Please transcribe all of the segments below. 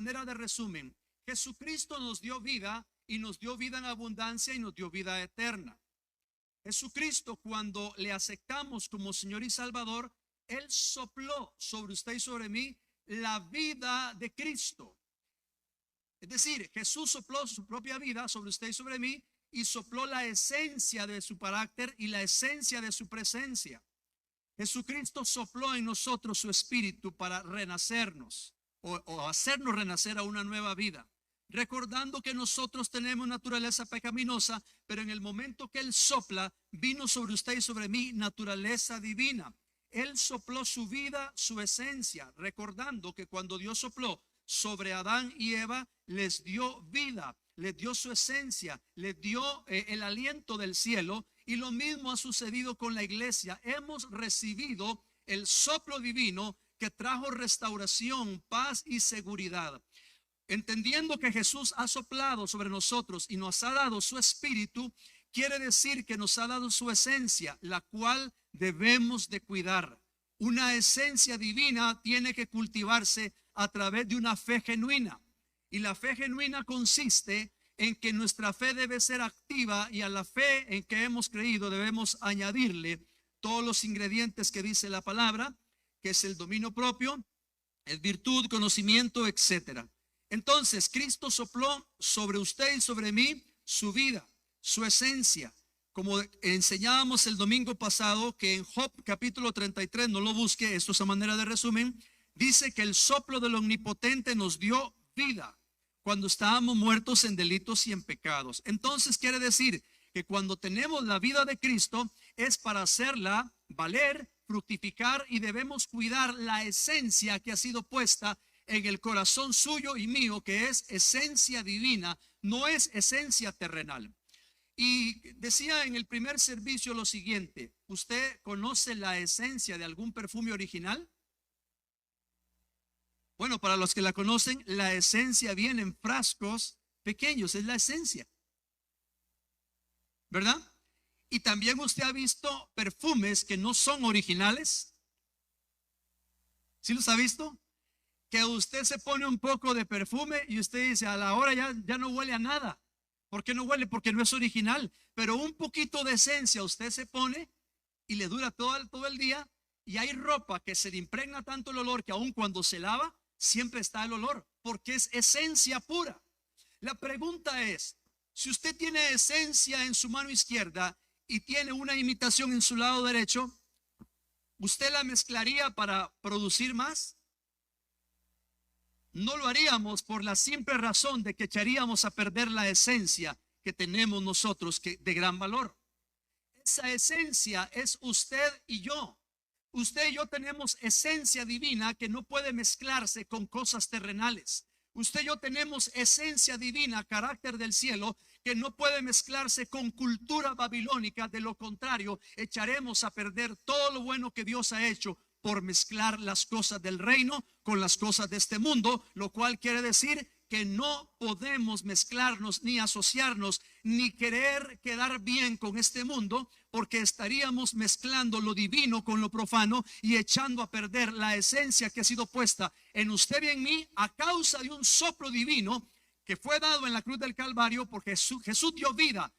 manera de resumen, Jesucristo nos dio vida y nos dio vida en abundancia y nos dio vida eterna. Jesucristo, cuando le aceptamos como Señor y Salvador, Él sopló sobre usted y sobre mí la vida de Cristo. Es decir, Jesús sopló su propia vida sobre usted y sobre mí y sopló la esencia de su carácter y la esencia de su presencia. Jesucristo sopló en nosotros su espíritu para renacernos o hacernos renacer a una nueva vida. Recordando que nosotros tenemos naturaleza pecaminosa, pero en el momento que Él sopla, vino sobre usted y sobre mí naturaleza divina. Él sopló su vida, su esencia, recordando que cuando Dios sopló sobre Adán y Eva, les dio vida, les dio su esencia, les dio el aliento del cielo. Y lo mismo ha sucedido con la iglesia. Hemos recibido el soplo divino que trajo restauración, paz y seguridad. Entendiendo que Jesús ha soplado sobre nosotros y nos ha dado su espíritu, quiere decir que nos ha dado su esencia, la cual debemos de cuidar. Una esencia divina tiene que cultivarse a través de una fe genuina. Y la fe genuina consiste en que nuestra fe debe ser activa, y a la fe en que hemos creído debemos añadirle todos los ingredientes que dice la palabra, que es el dominio propio, el virtud, conocimiento, etcétera. Entonces Cristo sopló sobre usted y sobre mí su vida, su esencia. Como enseñábamos el domingo pasado, que en Job capítulo 33, no lo busque, esto es a manera de resumen, dice que el soplo del Omnipotente nos dio vida cuando estábamos muertos en delitos y en pecados. Entonces quiere decir que cuando tenemos la vida de Cristo es para hacerla valer, fructificar, y debemos cuidar la esencia que ha sido puesta en el corazón suyo y mío, que es esencia divina, no es esencia terrenal. Y decía en el primer servicio lo siguiente: ¿usted conoce la esencia de algún perfume original? Bueno, para los que la conocen, la esencia viene en frascos pequeños, es la esencia, ¿verdad? Y también usted ha visto perfumes que no son originales. ¿Sí los ha visto? Que usted se pone un poco de perfume y usted dice, a la hora ya no huele a nada. ¿Por qué no huele? Porque no es original. Pero un poquito de esencia usted se pone y le dura todo el día. Y hay ropa que se le impregna tanto el olor que aun cuando se lava, siempre está el olor, porque es esencia pura. La pregunta es, si usted tiene esencia en su mano izquierda y tiene una imitación en su lado derecho, ¿usted la mezclaría para producir más? No lo haríamos, por la simple razón de que echaríamos a perder la esencia que tenemos nosotros, que de gran valor. Esa esencia es usted y yo. Usted y yo tenemos esencia divina que no puede mezclarse con cosas terrenales. Usted y yo tenemos esencia divina, carácter del cielo, que no puede mezclarse con cultura babilónica. De lo contrario, echaremos a perder todo lo bueno que Dios ha hecho por mezclar las cosas del reino con las cosas de este mundo, lo cual quiere decir que no podemos mezclarnos ni asociarnos ni querer quedar bien con este mundo, porque estaríamos mezclando lo divino con lo profano y echando a perder la esencia que ha sido puesta en usted y en mí a causa de un soplo divino que fue dado en la cruz del Calvario, porque Jesús dio vida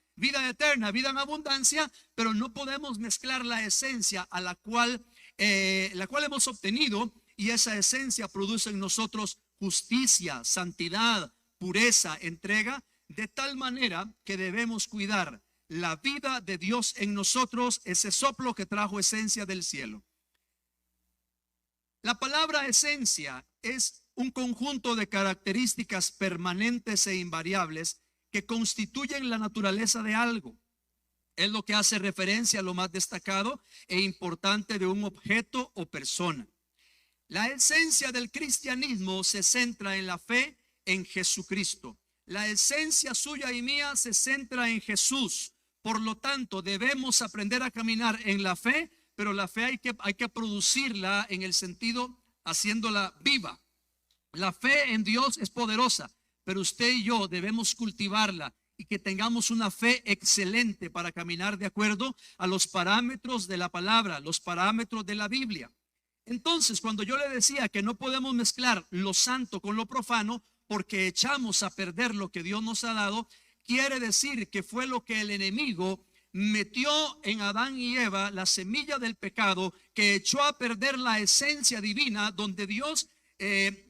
eterna, vida en abundancia, pero no podemos mezclar la esencia a la cual hemos obtenido, y esa esencia produce en nosotros justicia, santidad, pureza, entrega, de tal manera que debemos cuidar la vida de Dios en nosotros, ese soplo que trajo esencia del cielo. La palabra esencia es un conjunto de características permanentes e invariables que constituyen la naturaleza de algo. Es lo que hace referencia a lo más destacado e importante de un objeto o persona. La esencia del cristianismo se centra en la fe en Jesucristo. La esencia suya y mía se centra en Jesús. Por lo tanto, debemos aprender a caminar en la fe, pero la fe hay que producirla en el sentido haciéndola viva. La fe en Dios es poderosa, pero usted y yo debemos cultivarla y que tengamos una fe excelente para caminar de acuerdo a los parámetros de la palabra, los parámetros de la Biblia. Entonces, cuando yo le decía que no podemos mezclar lo santo con lo profano, porque echamos a perder lo que Dios nos ha dado, quiere decir que fue lo que el enemigo metió en Adán y Eva, la semilla del pecado, que echó a perder la esencia divina, donde Dios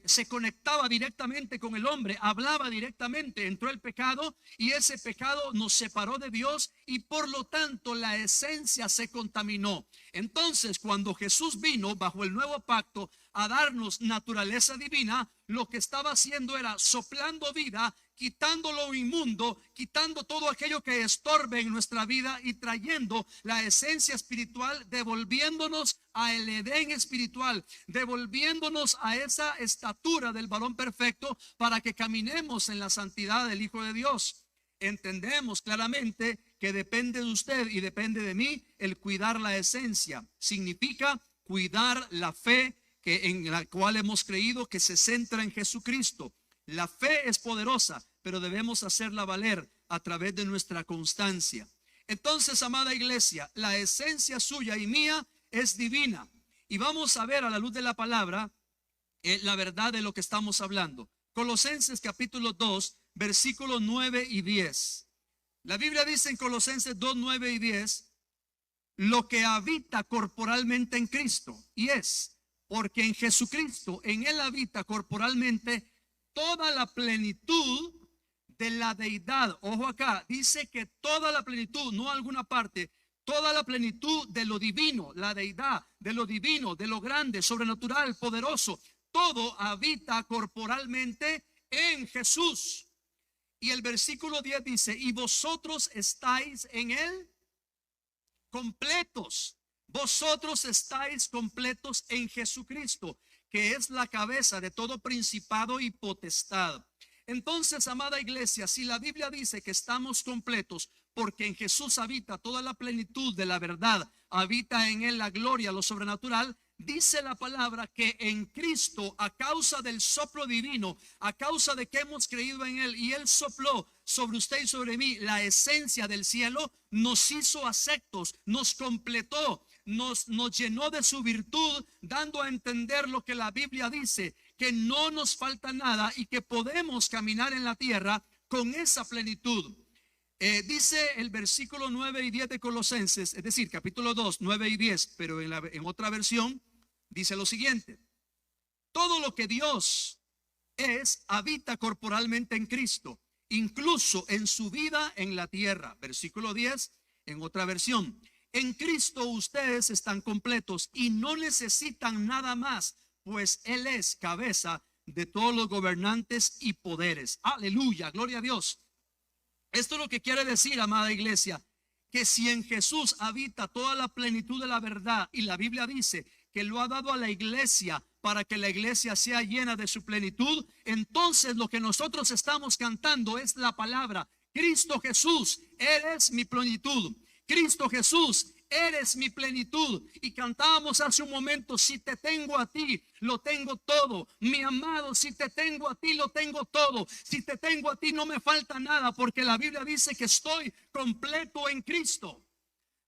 se conectaba directamente con el hombre, hablaba directamente. Entró el pecado y ese pecado nos separó de Dios y por lo tanto la esencia se contaminó. Entonces, cuando Jesús vino bajo el nuevo pacto a darnos naturaleza divina, lo que estaba haciendo era soplando vida, quitando lo inmundo, quitando todo aquello que estorbe en nuestra vida y trayendo la esencia espiritual, devolviéndonos a el Edén espiritual, devolviéndonos a esa estatura del varón perfecto para que caminemos en la santidad del Hijo de Dios. Entendemos claramente que depende de usted y depende de mí el cuidar la esencia. Significa cuidar la fe en la cual hemos creído, que se centra en Jesucristo. La fe es poderosa, pero debemos hacerla valer a través de nuestra constancia. Entonces, amada iglesia, la esencia suya y mía es divina. Y vamos a ver a la luz de la palabra la verdad de lo que estamos hablando. Colosenses capítulo 2, versículos 9 y 10. La Biblia dice en Colosenses 2, 9 y 10, lo que habita corporalmente en Cristo, y es porque en Jesucristo, en Él habita corporalmente toda la plenitud de la deidad. Ojo acá, dice que toda la plenitud, no alguna parte, toda la plenitud de lo divino, la deidad, de lo divino, de lo grande, sobrenatural, poderoso, todo habita corporalmente en Jesús. Y el versículo 10 dice, y vosotros estáis en Él completos. Vosotros estáis completos en Jesucristo, que es la cabeza de todo principado y potestad. Entonces, amada iglesia, si la Biblia dice que estamos completos porque en Jesús habita toda la plenitud de la verdad, habita en Él la gloria, lo sobrenatural, dice la palabra que en Cristo, a causa del soplo divino, a causa de que hemos creído en Él y Él sopló sobre usted y sobre mí la esencia del cielo, nos hizo aceptos, nos completó, nos llenó de su virtud, dando a entender lo que la Biblia dice, que no nos falta nada y que podemos caminar en la tierra con esa plenitud. Dice el versículo 9 y 10 de Colosenses, es decir, capítulo 2, 9 y 10, pero en otra versión dice lo siguiente: todo lo que Dios es, habita corporalmente en Cristo, incluso en su vida en la tierra. Versículo 10, en otra versión: en Cristo ustedes están completos y no necesitan nada más, pues Él es cabeza de todos los gobernantes y poderes. Aleluya, gloria a Dios. Esto es lo que quiere decir, amada iglesia, que si en Jesús habita toda la plenitud de la verdad, y la Biblia dice que lo ha dado a la iglesia para que la iglesia sea llena de su plenitud, entonces lo que nosotros estamos cantando es la palabra: Cristo Jesús, eres mi plenitud. Cristo Jesús, eres mi plenitud. Y cantábamos hace un momento: si te tengo a ti, lo tengo todo. Mi amado, si te tengo a ti, lo tengo todo. Si te tengo a ti, no me falta nada, porque la Biblia dice que estoy completo en Cristo.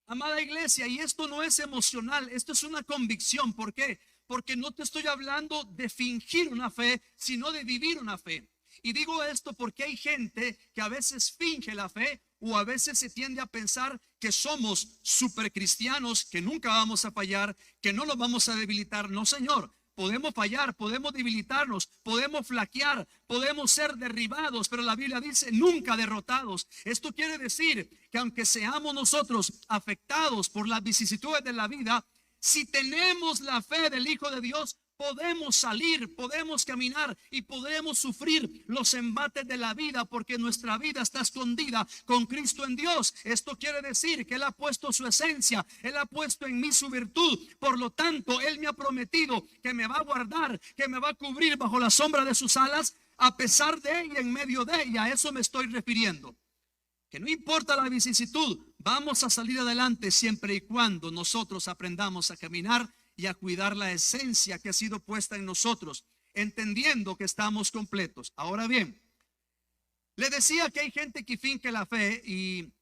Amada iglesia, y esto no es emocional, esto es una convicción. ¿Por qué? Porque no te estoy hablando de fingir una fe, sino de vivir una fe. Y digo esto porque hay gente que a veces finge la fe, o a veces se tiende a pensar que somos super cristianos, que nunca vamos a fallar, que no nos vamos a debilitar. No, Señor, podemos fallar, podemos debilitarnos, podemos flaquear, podemos ser derribados, pero la Biblia dice nunca derrotados. Esto quiere decir que aunque seamos nosotros afectados por las vicisitudes de la vida, si tenemos la fe del Hijo de Dios, podemos salir, podemos caminar y podemos sufrir los embates de la vida, porque nuestra vida está escondida con Cristo en Dios. Esto quiere decir que Él ha puesto su esencia, Él ha puesto en mí su virtud. Por lo tanto, Él me ha prometido que me va a guardar, que me va a cubrir bajo la sombra de sus alas, a pesar de ella, en medio de ella. A eso me estoy refiriendo. Que no importa la vicisitud, vamos a salir adelante siempre y cuando nosotros aprendamos a caminar y a cuidar la esencia que ha sido puesta en nosotros, entendiendo que estamos completos. Ahora bien, le decía que hay gente que finge la fe, y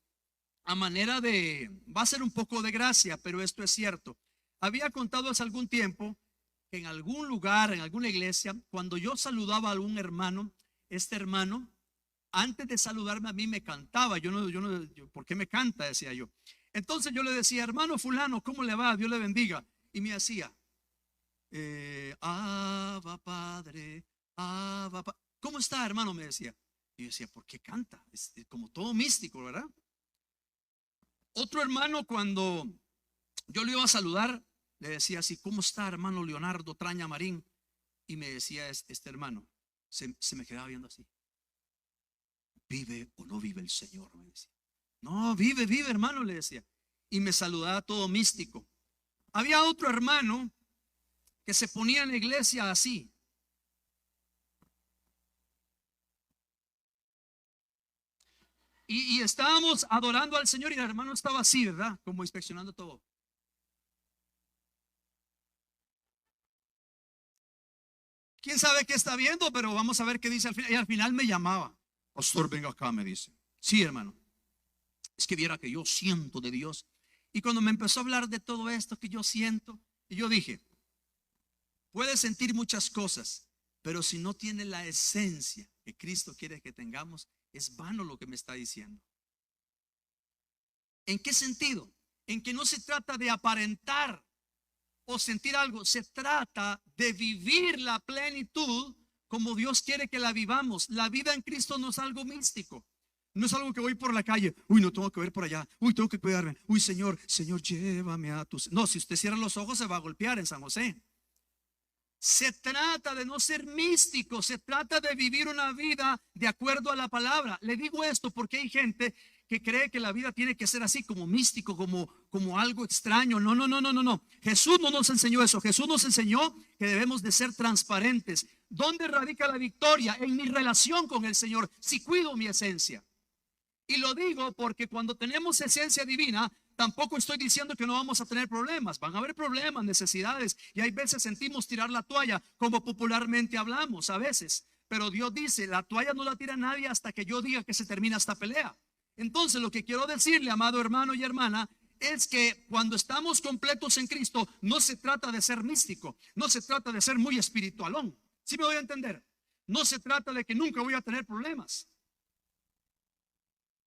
a manera de, va a ser un poco de gracia, pero esto es cierto. Había contado hace algún tiempo que en algún lugar, en alguna iglesia, cuando yo saludaba a algún hermano, este hermano, antes de saludarme a mí me cantaba. ¿Por qué me canta? Decía yo. Entonces yo le decía, hermano fulano, ¿cómo le va? Dios le bendiga. Y me hacía, Abba Padre, Abba Padre. ¿Cómo está, hermano? Me decía. Y yo decía, ¿por qué canta? Es como todo místico, ¿verdad? Otro hermano, cuando yo le iba a saludar, le decía así, ¿cómo está, hermano Leonardo Traña Marín? Y me decía este hermano, se me quedaba viendo así. ¿Vive o no vive el Señor? Me decía. No, vive, hermano, le decía. Y me saludaba todo místico. Había otro hermano que se ponía en la iglesia así. Y estábamos adorando al Señor y el hermano estaba así, ¿verdad? Como inspeccionando todo. ¿Quién sabe qué está viendo? Pero vamos a ver qué dice al final. Y al final me llamaba. Pastor, venga acá, me dice. Sí, hermano. Es que viera que yo siento de Dios. Y cuando me empezó a hablar de todo esto que yo siento, y yo dije, puede sentir muchas cosas, pero si no tiene la esencia que Cristo quiere que tengamos, es vano lo que me está diciendo. ¿En qué sentido? En que no se trata de aparentar o sentir algo, se trata de vivir la plenitud como Dios quiere que la vivamos. La vida en Cristo no es algo místico. No es algo que voy por la calle. Uy, no tengo que ver por allá. Uy, tengo que cuidarme. Uy, Señor, llévame a tus. No, si usted cierra los ojos se va a golpear en San José. Se trata de no ser místico. Se trata de vivir una vida de acuerdo a la palabra. Le digo esto porque hay gente que cree que la vida tiene que ser así como místico, como algo extraño. No. Jesús no nos enseñó eso. Jesús nos enseñó que debemos de ser transparentes. ¿Dónde radica la victoria? En mi relación con el Señor. Si cuido mi esencia. Y lo digo porque cuando tenemos esencia divina, tampoco estoy diciendo que no vamos a tener problemas. Van a haber problemas, necesidades. Y hay veces sentimos tirar la toalla, como popularmente hablamos a veces. Pero Dios dice, la toalla no la tira nadie hasta que yo diga que se termina esta pelea. Entonces lo que quiero decirle, amado hermano y hermana, es que cuando estamos completos en Cristo, no se trata de ser místico. No se trata de ser muy espiritualón. ¿Sí me voy a entender? No se trata de que nunca voy a tener problemas.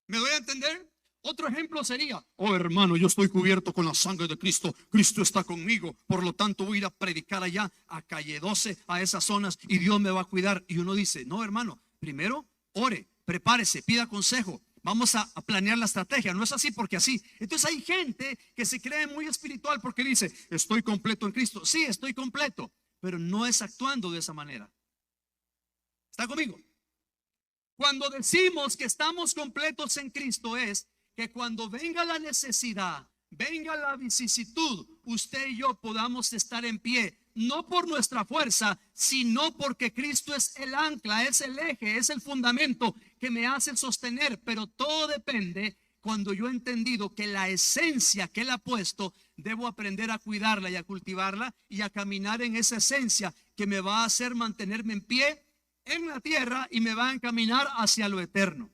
¿Me doy a entender? Otro ejemplo sería, oh hermano, yo estoy cubierto con la sangre de Cristo. Cristo está conmigo. Por lo tanto voy a ir a predicar allá a calle 12, a esas zonas, y Dios me va a cuidar. Y uno dice, no hermano, primero ore, prepárese, pida consejo. Vamos a planear la estrategia. No es así porque así. Entonces hay gente que se cree muy espiritual porque dice, estoy completo en Cristo. Sí, estoy completo, pero no es actuando de esa manera. ¿Está conmigo? Cuando decimos que estamos completos en Cristo es que cuando venga la necesidad, venga la vicisitud, usted y yo podamos estar en pie, no por nuestra fuerza, sino porque Cristo es el ancla, es el eje, es el fundamento que me hace sostener. Pero todo depende cuando yo he entendido que la esencia que Él ha puesto, debo aprender a cuidarla y a cultivarla y a caminar en esa esencia que me va a hacer mantenerme en pie en la tierra y me va a encaminar hacia lo eterno.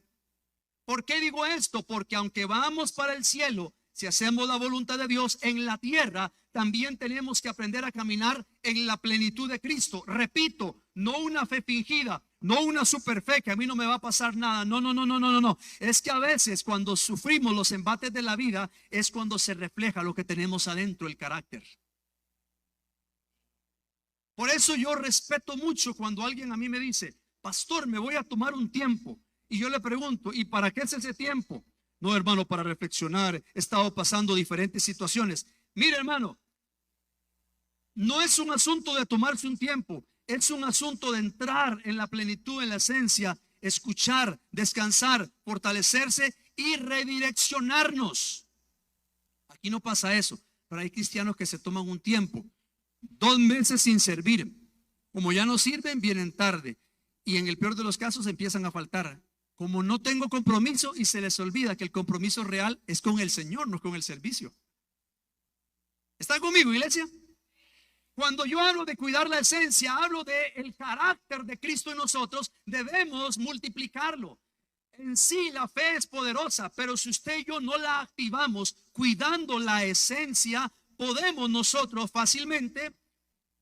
¿Por qué digo esto? Porque aunque vamos para el cielo, si hacemos la voluntad de Dios en la tierra, también tenemos que aprender a caminar en la plenitud de Cristo. Repito, no una fe fingida, no una super fe que a mí no me va a pasar nada. No. Es que a veces cuando sufrimos los embates de la vida es cuando se refleja lo que tenemos adentro, el carácter. Por eso yo respeto mucho cuando alguien a mí me dice, pastor, me voy a tomar un tiempo. Y yo le pregunto, ¿y para qué es ese tiempo? No, hermano, para reflexionar. He estado pasando diferentes situaciones. Mire, hermano, no es un asunto de tomarse un tiempo. Es un asunto de entrar en la plenitud, en la esencia, escuchar, descansar, fortalecerse y redireccionarnos. Aquí no pasa eso, pero hay cristianos que se toman un tiempo. 2 meses sin servir. Como ya no sirven, vienen tarde. Y en el peor de los casos empiezan a faltar. Como no tengo compromiso, y se les olvida que el compromiso real es con el Señor, no con el servicio. ¿Están conmigo, iglesia? Cuando yo hablo de cuidar la esencia, hablo del carácter de Cristo en nosotros. Debemos multiplicarlo. En sí la fe es poderosa, pero si usted y yo no la activamos cuidando la esencia, podemos nosotros fácilmente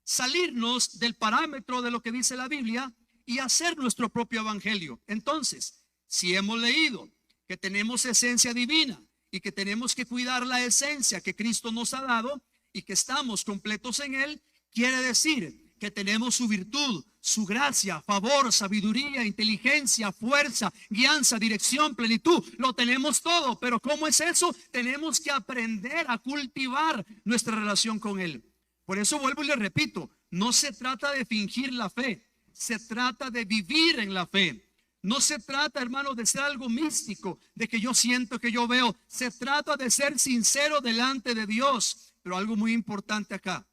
salirnos del parámetro de lo que dice la Biblia y hacer nuestro propio evangelio. Entonces, si hemos leído que tenemos esencia divina y que tenemos que cuidar la esencia que Cristo nos ha dado y que estamos completos en Él, quiere decir que tenemos su virtud, su gracia, favor, sabiduría, inteligencia, fuerza, guianza, dirección, plenitud. Lo tenemos todo, pero ¿cómo es eso? Tenemos que aprender a cultivar nuestra relación con Él. Por eso vuelvo y le repito, no se trata de fingir la fe, se trata de vivir en la fe. No se trata, hermano, de ser algo místico, de que yo siento, que yo veo. Se trata de ser sincero delante de Dios. Pero algo muy importante acá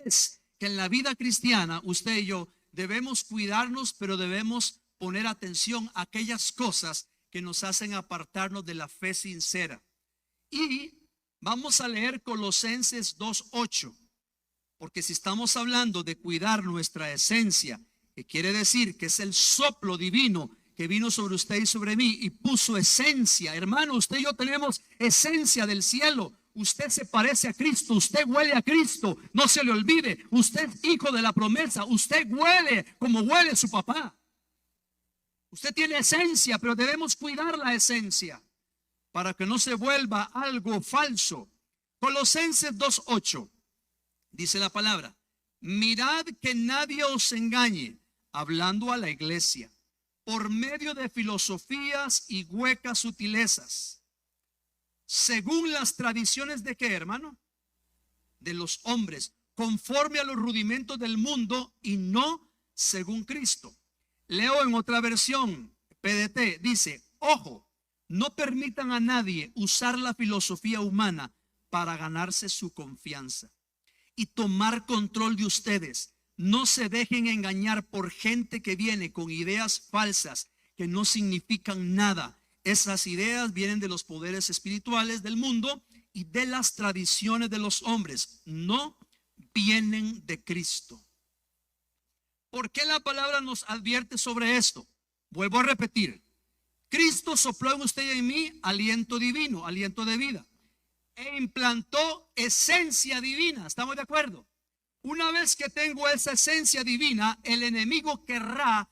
es que en la vida cristiana, usted y yo debemos cuidarnos, pero debemos poner atención a aquellas cosas que nos hacen apartarnos de la fe sincera. Y vamos a leer Colosenses 2:8, porque si estamos hablando de cuidar nuestra esencia, que quiere decir que es el soplo divino que vino sobre usted y sobre mí y puso esencia. Hermano, usted y yo tenemos esencia del cielo. Usted se parece a Cristo, usted huele a Cristo, no se le olvide. Usted es hijo de la promesa, usted huele como huele su papá. Usted tiene esencia, pero debemos cuidar la esencia para que no se vuelva algo falso. Colosenses 2:8 dice la palabra: mirad que nadie os engañe, hablando a la iglesia, por medio de filosofías y huecas sutilezas, según las tradiciones de ¿qué, hermano? De los hombres, conforme a los rudimentos del mundo y no según Cristo. Leo en otra versión, PDT, dice: ojo, no permitan a nadie usar la filosofía humana para ganarse su confianza y tomar control de ustedes. No se dejen engañar por gente que viene con ideas falsas que no significan nada. Esas ideas vienen de los poderes espirituales del mundo y de las tradiciones de los hombres. No vienen de Cristo. ¿Por qué la palabra nos advierte sobre esto? Vuelvo a repetir. Cristo sopló en usted y en mí aliento divino, aliento de vida, e implantó esencia divina. ¿Estamos de acuerdo? Una vez que tengo esa esencia divina, el enemigo querrá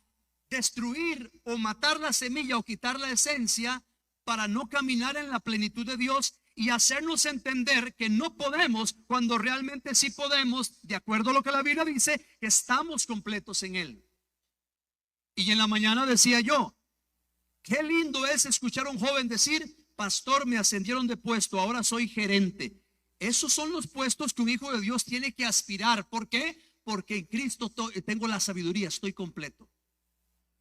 destruir o matar la semilla o quitar la esencia para no caminar en la plenitud de Dios y hacernos entender que no podemos cuando realmente sí podemos, de acuerdo a lo que la Biblia dice, que estamos completos en Él. Y en la mañana decía yo, qué lindo es escuchar a un joven decir: pastor, me ascendieron de puesto, ahora soy gerente. Esos son los puestos que un hijo de Dios tiene que aspirar. ¿Por qué? Porque en Cristo tengo la sabiduría, estoy completo.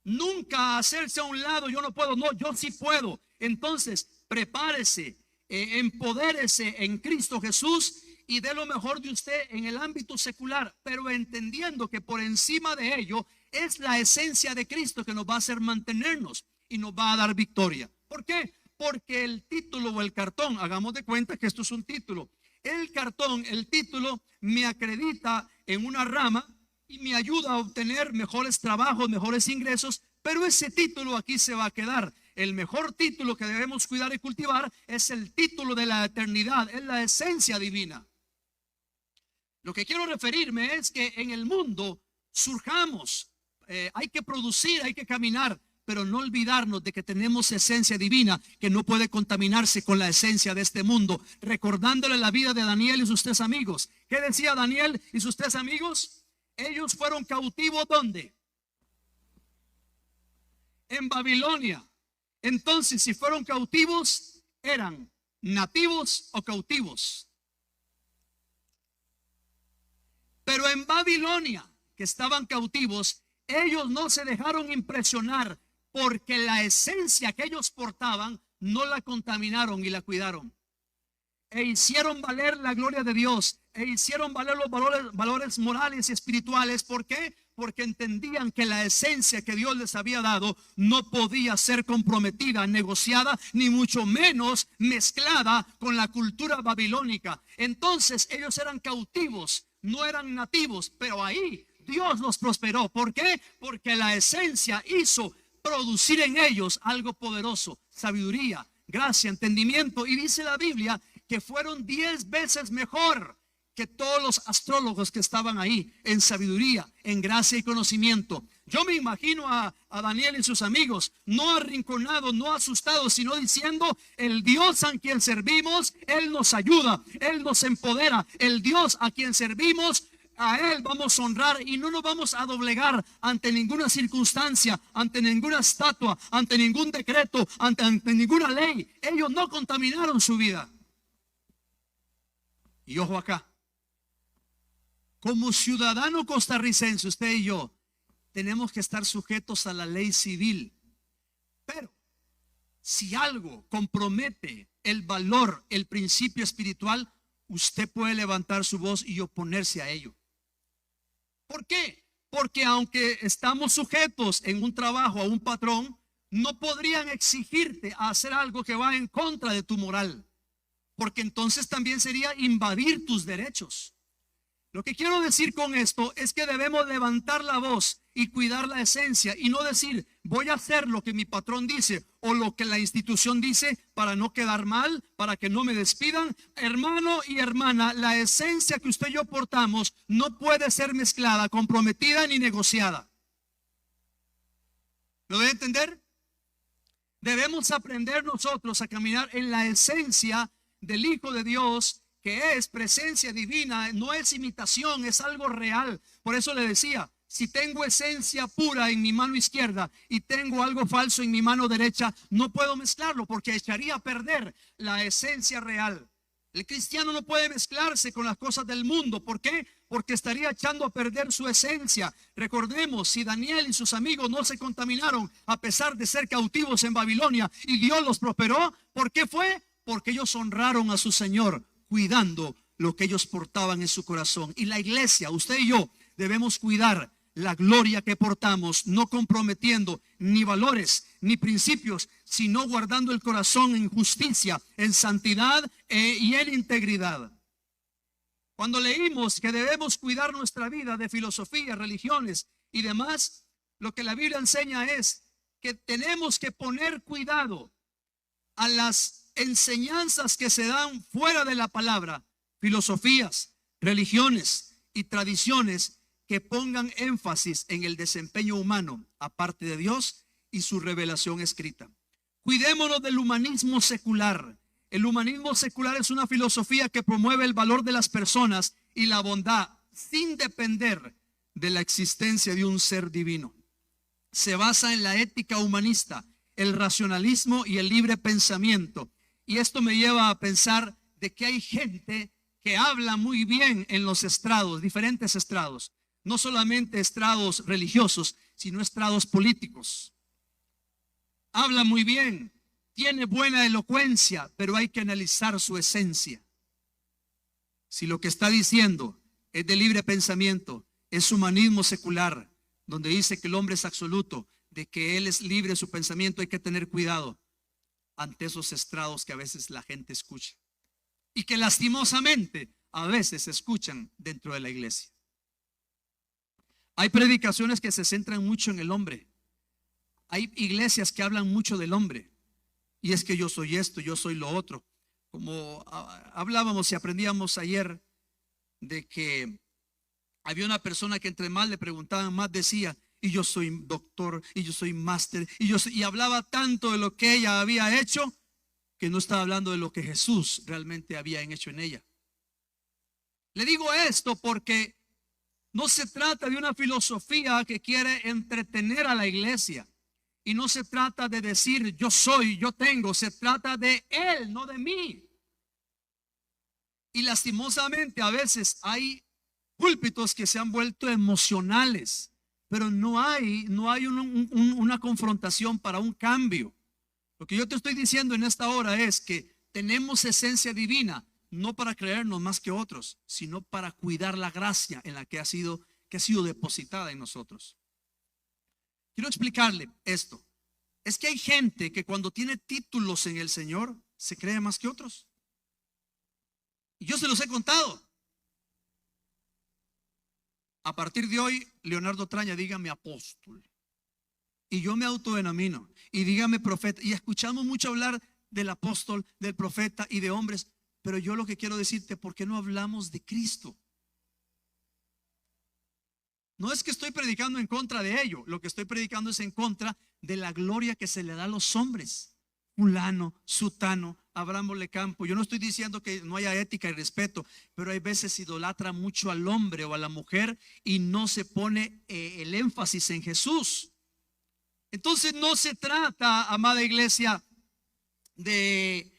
Nunca hacerse a un lado, yo no puedo, no, yo sí puedo. Entonces, prepárese, empodérese en Cristo Jesús y dé lo mejor de usted en el ámbito secular, pero entendiendo que por encima de ello es la esencia de Cristo que nos va a hacer mantenernos y nos va a dar victoria. ¿Por qué? Porque el título o el cartón, hagamos de cuenta que esto es un título. El cartón, el título, me acredita en una rama y me ayuda a obtener mejores trabajos, mejores ingresos, pero ese título aquí se va a quedar. El mejor título que debemos cuidar y cultivar es el título de la eternidad, es la esencia divina. Lo que quiero referirme es que en el mundo surjamos, hay que producir, hay que caminar, pero no olvidarnos de que tenemos esencia divina que no puede contaminarse con la esencia de este mundo. Recordándole la vida de Daniel y sus tres amigos. ¿Qué decía Daniel y sus tres amigos? Ellos fueron cautivos, ¿dónde? En Babilonia. Entonces, si fueron cautivos, ¿eran nativos o cautivos? Pero en Babilonia, que estaban cautivos, ellos no se dejaron impresionar, porque la esencia que ellos portaban no la contaminaron y la cuidaron. E hicieron valer la gloria de Dios. E hicieron valer los valores morales y espirituales. ¿Por qué? Porque entendían que la esencia que Dios les había dado no podía ser comprometida, negociada, ni mucho menos mezclada con la cultura babilónica. Entonces ellos eran cautivos, no eran nativos, pero ahí Dios los prosperó. ¿Por qué? Porque la esencia hizo producir en ellos algo poderoso: sabiduría, gracia, entendimiento. Y dice la Biblia que fueron 10 veces mejor que todos los astrólogos que estaban ahí en sabiduría, en gracia y conocimiento. Yo me imagino a Daniel y sus amigos, no arrinconados, no asustados, sino diciendo: el Dios a quien servimos, Él nos ayuda, Él nos empodera. El Dios a quien servimos, a Él vamos a honrar y no nos vamos a doblegar ante ninguna circunstancia, ante ninguna estatua, ante ningún decreto, ante ninguna ley. Ellos no contaminaron su vida. Y ojo acá, como ciudadano costarricense, usted y yo tenemos que estar sujetos a la ley civil. Pero si algo compromete el valor, el principio espiritual, usted puede levantar su voz y oponerse a ello. ¿Por qué? Porque aunque estamos sujetos en un trabajo a un patrón, no podrían exigirte a hacer algo que va en contra de tu moral, porque entonces también sería invadir tus derechos. Lo que quiero decir con esto es que debemos levantar la voz y cuidar la esencia y no decir: voy a hacer lo que mi patrón dice o lo que la institución dice para no quedar mal, para que no me despidan. Hermano y hermana, la esencia que usted y yo portamos no puede ser mezclada, comprometida ni negociada. ¿Lo debe entender? Debemos aprender nosotros a caminar en la esencia del Hijo de Dios, que es presencia divina, no es imitación, es algo real. Por eso le decía: si tengo esencia pura en mi mano izquierda y tengo algo falso en mi mano derecha, no puedo mezclarlo, porque echaría a perder la esencia real. El cristiano no puede mezclarse con las cosas del mundo. ¿Por qué? Porque estaría echando a perder su esencia. Recordemos, si Daniel y sus amigos no se contaminaron a pesar de ser cautivos en Babilonia y Dios los prosperó, ¿por qué fue? Porque ellos honraron a su Señor, cuidando lo que ellos portaban en su corazón. Y la iglesia, usted y yo, debemos cuidar la gloria que portamos, no comprometiendo ni valores ni principios, sino guardando el corazón en justicia, en santidad y en integridad. Cuando leímos que debemos cuidar nuestra vida de filosofía, religiones y demás, lo que la Biblia enseña es que tenemos que poner cuidado a las enseñanzas que se dan fuera de la palabra, filosofías, religiones y tradiciones que pongan énfasis en el desempeño humano aparte de Dios y su revelación escrita. Cuidémonos del humanismo secular. El humanismo secular es una filosofía que promueve el valor de las personas y la bondad sin depender de la existencia de un ser divino. Se basa en la ética humanista, el racionalismo y el libre pensamiento. Y esto me lleva a pensar de que hay gente que habla muy bien en los estrados, diferentes estrados, no solamente estrados religiosos, sino estrados políticos. Habla muy bien, tiene buena elocuencia, pero hay que analizar su esencia. Si lo que está diciendo es de libre pensamiento, es humanismo secular, donde dice que el hombre es absoluto, de que él es libre de su pensamiento, hay que tener cuidado ante esos estrados que a veces la gente escucha y que lastimosamente a veces se escuchan dentro de la iglesia. Hay predicaciones que se centran mucho en el hombre. Hay iglesias que hablan mucho del hombre. Y es que yo soy esto, yo soy lo otro. Como hablábamos y aprendíamos ayer de que había una persona que entre más le preguntaban, más decía: y yo soy doctor, y yo soy máster, y hablaba tanto de lo que ella había hecho, que no estaba hablando de lo que Jesús realmente había hecho en ella. Le digo esto porque no se trata de una filosofía que quiere entretener a la iglesia. Y no se trata de decir yo soy, yo tengo. Se trata de Él, no de mí. Y lastimosamente a veces hay púlpitos que se han vuelto emocionales, pero no hay una confrontación para un cambio. Lo que yo te estoy diciendo en esta hora es que tenemos esencia divina, no para creernos más que otros, sino para cuidar la gracia en la que ha sido depositada en nosotros. Quiero explicarle esto. Es que hay gente que cuando tiene títulos en el Señor se cree más que otros. Y yo se los he contado. A partir de hoy, Leonardo Traña, dígame apóstol. Y yo me autodenomino. Y dígame profeta. Y escuchamos mucho hablar del apóstol, del profeta y de hombres. Pero yo lo que quiero decirte, ¿por qué no hablamos de Cristo? No es que estoy predicando en contra de ello. Lo que estoy predicando es en contra de la gloria que se le da a los hombres. Fulano, sutano, Abraham Campo. Yo no estoy diciendo que no haya ética y respeto, pero hay veces idolatra mucho al hombre o a la mujer y no se pone el énfasis en Jesús. Entonces no se trata, amada iglesia, de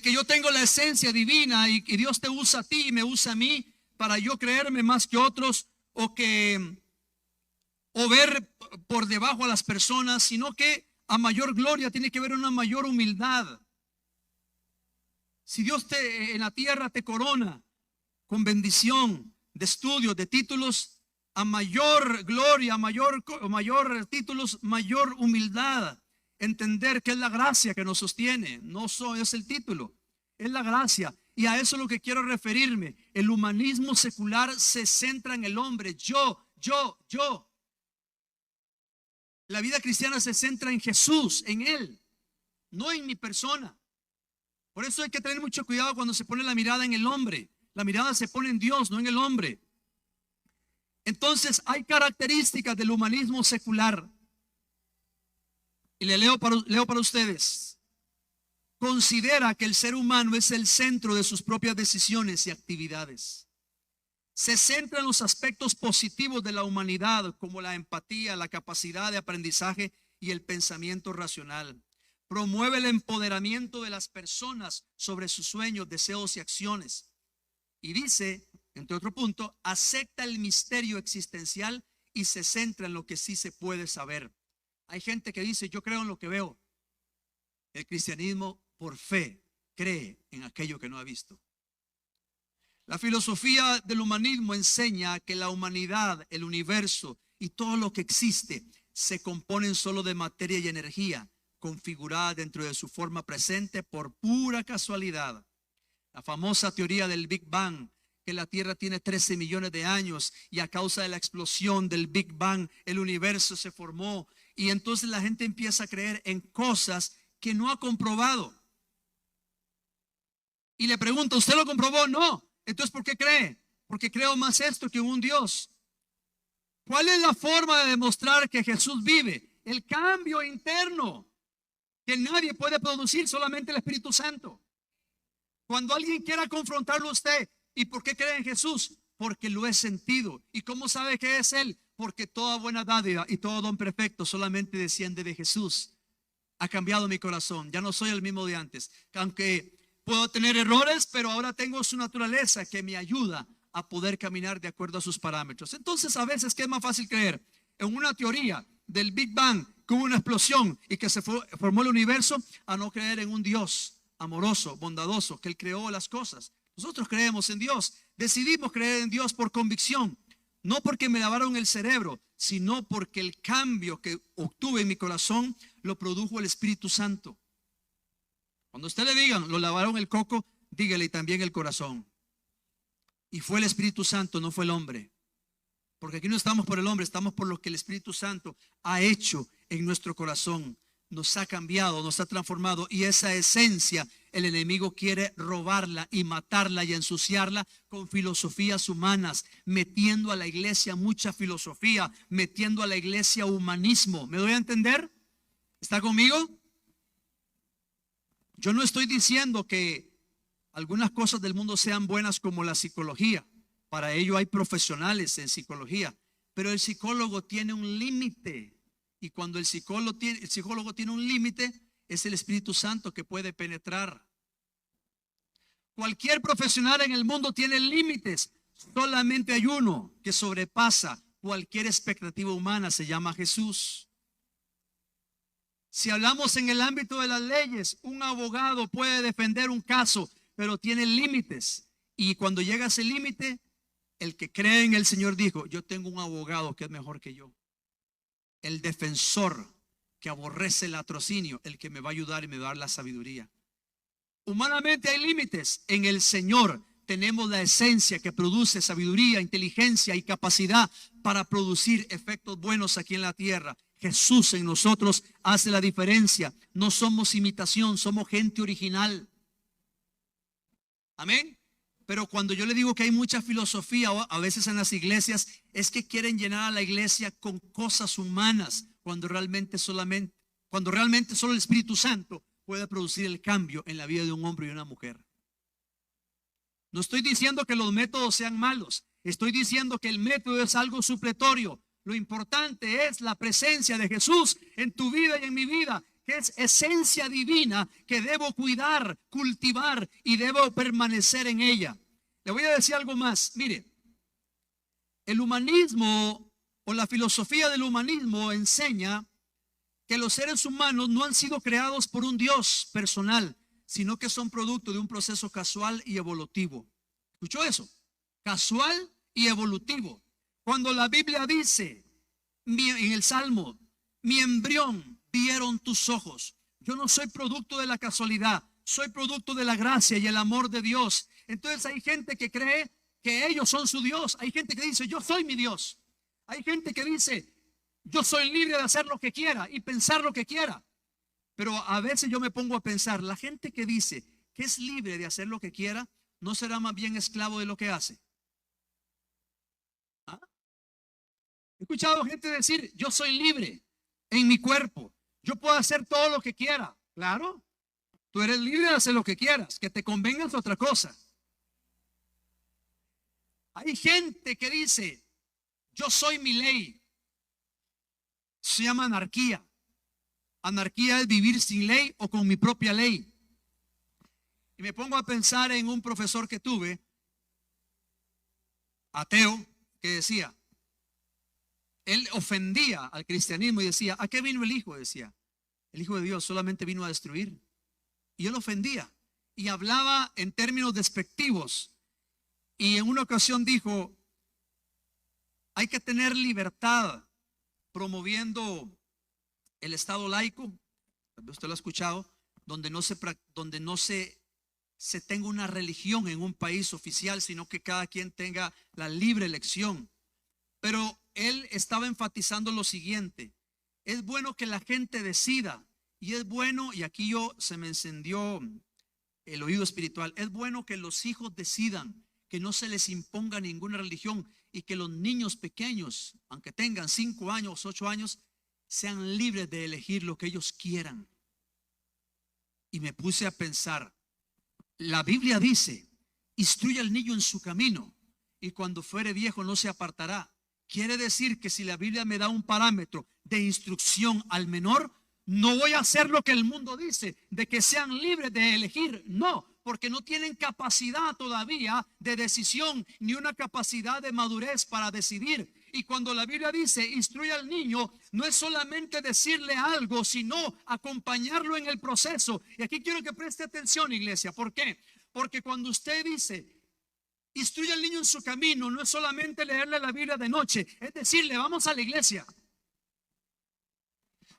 que yo tengo la esencia divina y Dios te usa a ti y me usa a mí para yo creerme más que otros o ver por debajo a las personas, sino que a mayor gloria tiene que haber una mayor humildad. Si Dios en la tierra te corona con bendición de estudios, de títulos, a mayor gloria, a mayor títulos, mayor humildad. Entender que es la gracia que nos sostiene, no es el título, es la gracia. Y a eso es lo que quiero referirme. El humanismo secular se centra en el hombre, yo. La vida cristiana se centra en Jesús, en Él, no en mi persona. Por eso hay que tener mucho cuidado cuando se pone la mirada en el hombre. La mirada se pone en Dios, no en el hombre. Entonces hay características del humanismo secular. Y le leo para ustedes. Considera que el ser humano es el centro de sus propias decisiones y actividades. Se centra en los aspectos positivos de la humanidad, como la empatía, la capacidad de aprendizaje y el pensamiento racional. Promueve el empoderamiento de las personas sobre sus sueños, deseos y acciones. Y dice, entre otro punto, acepta el misterio existencial y se centra en lo que sí se puede saber. Hay gente que dice, yo creo en lo que veo. El cristianismo, por fe, cree en aquello que no ha visto. La filosofía del humanismo enseña que la humanidad, el universo y todo lo que existe se componen solo de materia y energía, configurada dentro de su forma presente por pura casualidad. La famosa teoría del Big Bang, que la Tierra tiene 13 millones de años y a causa de la explosión del Big Bang el universo se formó. Y entonces la gente empieza a creer en cosas que no ha comprobado. Y le pregunto, ¿usted lo comprobó? No. Entonces, ¿por qué cree? Porque creo más esto que un Dios. ¿Cuál es la forma de demostrar que Jesús vive? El cambio interno que nadie puede producir, solamente el Espíritu Santo. Cuando alguien quiera confrontarlo a usted, ¿y por qué cree en Jesús? Porque lo he sentido. ¿Y cómo sabe que es Él? Porque toda buena dádiva y todo don perfecto solamente desciende de Jesús. Ha cambiado mi corazón. Ya no soy el mismo de antes. Aunque puedo tener errores, pero ahora tengo su naturaleza que me ayuda a poder caminar de acuerdo a sus parámetros. Entonces, a veces, ¿qué es más fácil creer? En una teoría del Big Bang, que hubo una explosión y que se formó el universo, a no creer en un Dios amoroso, bondadoso, que Él creó las cosas. Nosotros creemos en Dios. Decidimos creer en Dios por convicción. No porque me lavaron el cerebro, sino porque el cambio que obtuve en mi corazón lo produjo el Espíritu Santo. Cuando usted le digan, lo lavaron el coco, dígale también el corazón. Y fue el Espíritu Santo, no fue el hombre. Porque aquí no estamos por el hombre, estamos por lo que el Espíritu Santo ha hecho en nuestro corazón. Nos ha cambiado, nos ha transformado. Y esa esencia, el enemigo quiere robarla y matarla y ensuciarla con filosofías humanas, metiendo a la iglesia mucha filosofía, metiendo a la iglesia humanismo. ¿Me doy a entender? ¿Está conmigo? Yo no estoy diciendo que algunas cosas del mundo sean buenas como la psicología. Para ello hay profesionales en psicología. Pero el psicólogo tiene un límite. Y cuando el psicólogo tiene un límite, es el Espíritu Santo que puede penetrar. Cualquier profesional en el mundo tiene límites. Solamente hay uno que sobrepasa cualquier expectativa humana. Se llama Jesús. Si hablamos en el ámbito de las leyes, un abogado puede defender un caso, pero tiene límites. Y cuando llega a ese límite, el que cree en el Señor dijo, yo tengo un abogado que es mejor que yo. El defensor que aborrece el latrocinio, el que me va a ayudar y me va a dar la sabiduría. Humanamente hay límites. En el Señor tenemos la esencia que produce sabiduría, inteligencia y capacidad para producir efectos buenos aquí en la tierra. Jesús en nosotros hace la diferencia. No somos imitación, somos gente original. Amén. Pero cuando yo le digo que hay mucha filosofía a veces en las iglesias, es que quieren llenar a la iglesia con cosas humanas, cuando realmente solo el Espíritu Santo puede producir el cambio en la vida de un hombre y una mujer. No estoy diciendo que los métodos sean malos, estoy diciendo que el método es algo supletorio. Lo importante es la presencia de Jesús en tu vida y en mi vida, que es esencia divina que debo cuidar, cultivar y debo permanecer en ella. Le voy a decir algo más. Mire, el humanismo o la filosofía del humanismo enseña que los seres humanos no han sido creados por un Dios personal, sino que son producto de un proceso casual y evolutivo. ¿Escuchó eso? Casual y evolutivo. Cuando la Biblia dice en el Salmo, mi embrión vieron tus ojos. Yo no soy producto de la casualidad, soy producto de la gracia y el amor de Dios. Entonces hay gente que cree que ellos son su Dios. Hay gente que dice, yo soy mi Dios. Hay gente que dice, yo soy libre de hacer lo que quiera y pensar lo que quiera. Pero a veces yo me pongo a pensar, la gente que dice que es libre de hacer lo que quiera, ¿no será más bien esclavo de lo que hace? ¿Ah? He escuchado gente decir, yo soy libre en mi cuerpo, yo puedo hacer todo lo que quiera. Claro, tú eres libre de hacer lo que quieras, que te convenga es otra cosa. Hay gente que dice, yo soy mi ley. Se llama anarquía. Anarquía es vivir sin ley o con mi propia ley. Y me pongo a pensar en un profesor que tuve, ateo, que decía, él ofendía al cristianismo y decía, ¿a qué vino el Hijo? Decía, el Hijo de Dios solamente vino a destruir. Y él ofendía y hablaba en términos despectivos. Y en una ocasión dijo, hay que tener libertad promoviendo el Estado laico, usted lo ha escuchado, donde no se tenga una religión en un país oficial, sino que cada quien tenga la libre elección. Pero él estaba enfatizando lo siguiente: es bueno que la gente decida, y es bueno, y aquí se me encendió el oído espiritual, es bueno que los hijos decidan, que no se les imponga ninguna religión y que los niños pequeños, aunque tengan 5 años, 8 años, sean libres de elegir lo que ellos quieran. Y me puse a pensar, la Biblia dice, instruye al niño en su camino y cuando fuere viejo no se apartará. Quiere decir que si la Biblia me da un parámetro de instrucción al menor, no voy a hacer lo que el mundo dice, de que sean libres de elegir. No, porque no tienen capacidad todavía de decisión, ni una capacidad de madurez para decidir. Y cuando la Biblia dice, instruye al niño, no es solamente decirle algo, sino acompañarlo en el proceso. Y aquí quiero que preste atención, iglesia. ¿Por qué? Porque cuando usted dice, instruye al niño en su camino, no es solamente leerle la Biblia de noche, es decirle, vamos a la iglesia.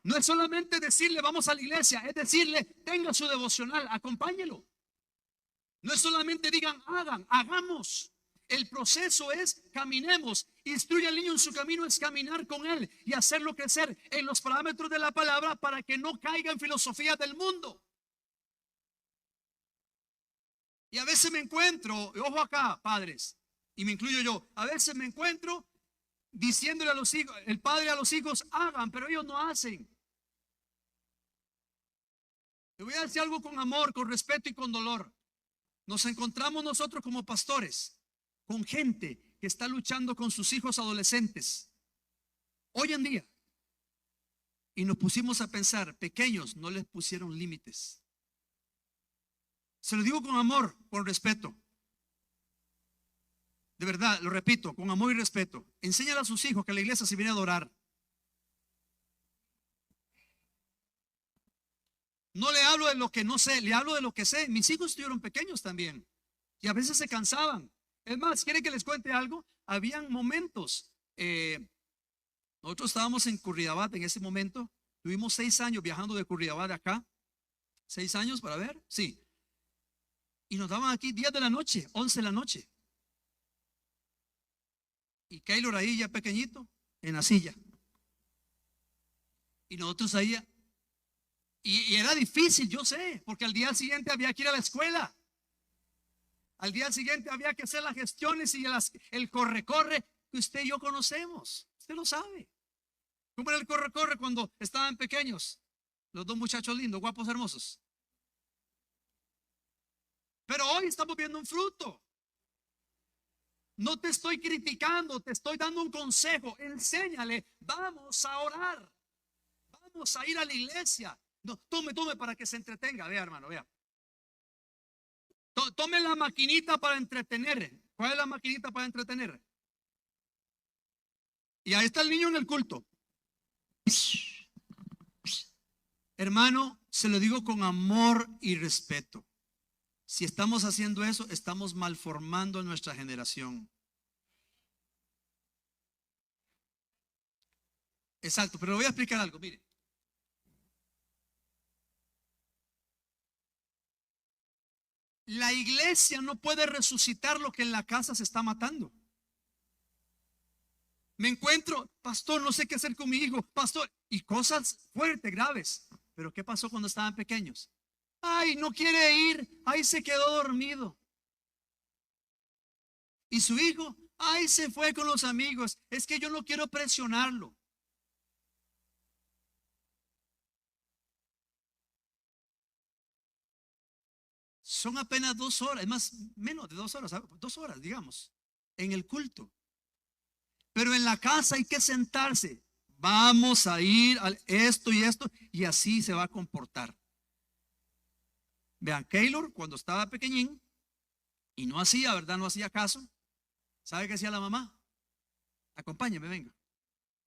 No es solamente decirle, vamos a la iglesia, es decirle, tenga su devocional, acompáñelo. No es solamente digan, hagamos. El proceso es caminemos. Instruye al niño en su camino, es caminar con él y hacerlo crecer en los parámetros de la palabra para que no caiga en filosofía del mundo. Y a veces me encuentro, ojo acá, padres, y me incluyo yo, a veces me encuentro diciéndole a los hijos, el padre a los hijos, hagan, pero ellos no hacen. Le voy a decir algo con amor, con respeto y con dolor. Nos encontramos nosotros como pastores con gente que está luchando con sus hijos adolescentes hoy en día, y nos pusimos a pensar, pequeños no les pusieron límites. Se lo digo con amor, con respeto. De verdad, lo repito, con amor y respeto. Enséñale a sus hijos que a la iglesia se viene a adorar. No le hablo de lo que no sé, le hablo de lo que sé. Mis hijos estuvieron pequeños también y a veces se cansaban. Es más, ¿quieren que les cuente algo? Habían momentos. Nosotros estábamos en Curridabat en ese momento. Tuvimos 6 años viajando de Curridabat acá. 6 años para ver, sí. Y nos daban aquí 10 de la noche, 11 de la noche. Y Keylor ahí ya pequeñito, en la silla. Y nosotros ahí. Y era difícil, yo sé, porque al día siguiente había que ir a la escuela. Al día siguiente había que hacer las gestiones y el corre-corre que usted y yo conocemos. Usted lo sabe. ¿Cómo era el corre-corre cuando estaban pequeños? Los dos muchachos lindos, guapos, hermosos. Pero hoy estamos viendo un fruto. No te estoy criticando, te estoy dando un consejo. Enséñale, vamos a orar. Vamos a ir a la iglesia. No, tome para que se entretenga. Vea, hermano, vea. Tome la maquinita para entretener. ¿Cuál es la maquinita para entretener? Y ahí está el niño en el culto. Hermano, se lo digo con amor y respeto. Si estamos haciendo eso, estamos malformando nuestra generación. Exacto, pero le voy a explicar algo, mire. La iglesia no puede resucitar lo que en la casa se está matando. Me encuentro, pastor, no sé qué hacer con mi hijo, pastor, y cosas fuertes, graves. Pero ¿qué pasó cuando estaban pequeños? Ay, no quiere ir, ahí se quedó dormido. Y su hijo, ay, se fue con los amigos. Es que yo no quiero presionarlo. Son apenas 2 horas, es más, menos de 2 horas, 2 horas, digamos, en el culto. Pero en la casa hay que sentarse. Vamos a ir a esto y esto, y así se va a comportar. Vean, Keylor, cuando estaba pequeñín y no hacía, ¿verdad? No hacía caso. ¿Sabe qué hacía la mamá? Acompáñeme, venga.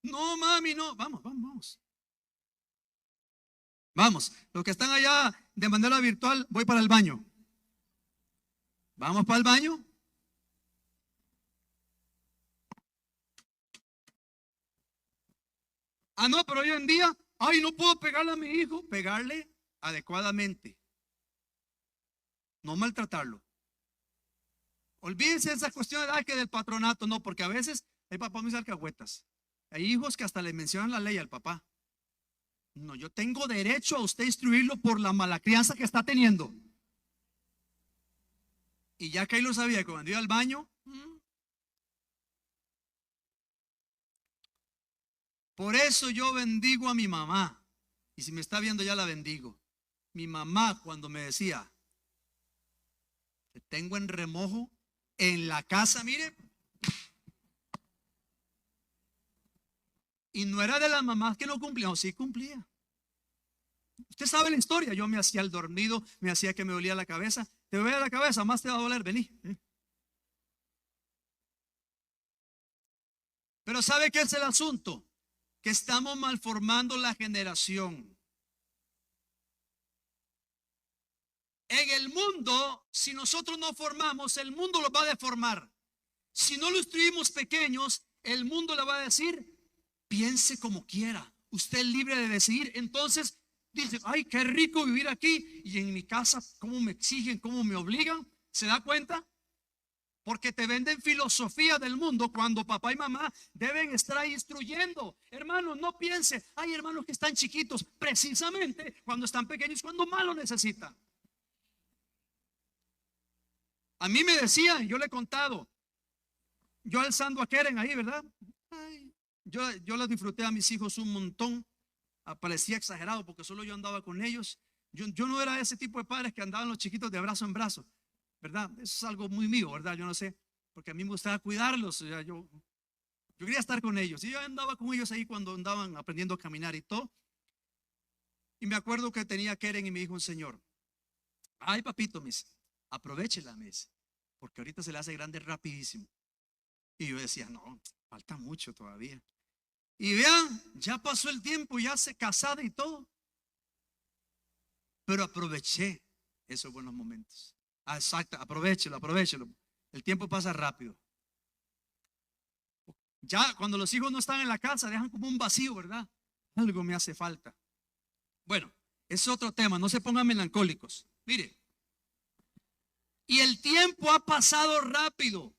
No, mami, no. Vamos. Vamos, los que están allá de manera virtual, voy para el baño. Vamos para el baño. Ah, no, pero hoy en día, ay, no puedo pegarle a mi hijo. Pegarle adecuadamente. No maltratarlo. Olvídense de esas cuestiones que del patronato, no, porque a veces hay papás muy alcahuetas. Hay hijos que hasta le mencionan la ley al papá. No, yo tengo derecho a usted instruirlo por la mala crianza que está teniendo. Y ya que ahí lo sabía, cuando iba al baño, por eso yo bendigo a mi mamá. Y si me está viendo, ya la bendigo. Mi mamá, cuando me decía, te tengo en remojo en la casa, mire. Y no era de las mamás que no cumplían, no, sí cumplía. Usted sabe la historia. Yo me hacía el dormido, me hacía que me dolía la cabeza. Te duele la cabeza, más te va a doler, vení. Pero ¿sabe qué es el asunto? Que estamos malformando la generación. En el mundo, si nosotros no formamos, el mundo lo va a deformar. Si no lo instruimos pequeños, el mundo le va a decir, piense como quiera, usted es libre de decidir. Entonces dice, ay, qué rico vivir aquí, y en mi casa, cómo me exigen, cómo me obligan. ¿Se da cuenta? Porque te venden filosofía del mundo cuando papá y mamá deben estar instruyendo. Hermanos, no piense, hay hermanos que están chiquitos, precisamente cuando están pequeños, cuando más lo necesitan. A mí me decían, yo le he contado, yo alzando a Keren ahí, ¿verdad? Ay, yo les disfruté a mis hijos un montón. Parecía exagerado porque solo yo andaba con ellos. Yo no era ese tipo de padres que andaban los chiquitos de brazo en brazo, ¿verdad? Eso es algo muy mío, ¿verdad? Yo no sé, porque a mí me gustaba cuidarlos. O sea, yo quería estar con ellos. Y yo andaba con ellos ahí cuando andaban aprendiendo a caminar y todo. Y me acuerdo que tenía Keren y me dijo un señor, ay papito, mis, aprovechela, mis, porque ahorita se le hace grande rapidísimo. Y yo decía, no, falta mucho todavía. Y vean, ya pasó el tiempo, ya se casada y todo. Pero aproveché esos buenos momentos. Exacto, aprovechelo. El tiempo pasa rápido. Ya cuando los hijos no están en la casa, dejan como un vacío, ¿verdad? Algo me hace falta. Bueno, es otro tema, no se pongan melancólicos. Mire, y el tiempo ha pasado rápido,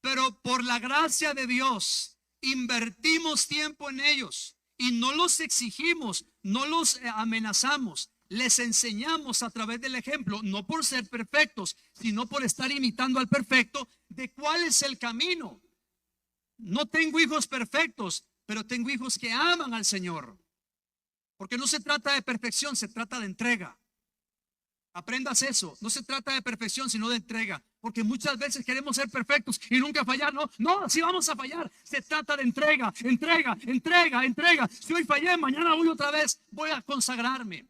pero por la gracia de Dios invertimos tiempo en ellos y no los exigimos, no los amenazamos. Les enseñamos a través del ejemplo, no por ser perfectos, sino por estar imitando al perfecto, de cuál es el camino. No tengo hijos perfectos, pero tengo hijos que aman al Señor. Porque no se trata de perfección, se trata de entrega. Aprendas eso. No se trata de perfección, sino de entrega. Porque muchas veces queremos ser perfectos y nunca fallar. No, no, si vamos a fallar. Se trata de entrega, entrega, entrega, entrega. Si hoy fallé, mañana voy otra vez. Voy a consagrarme.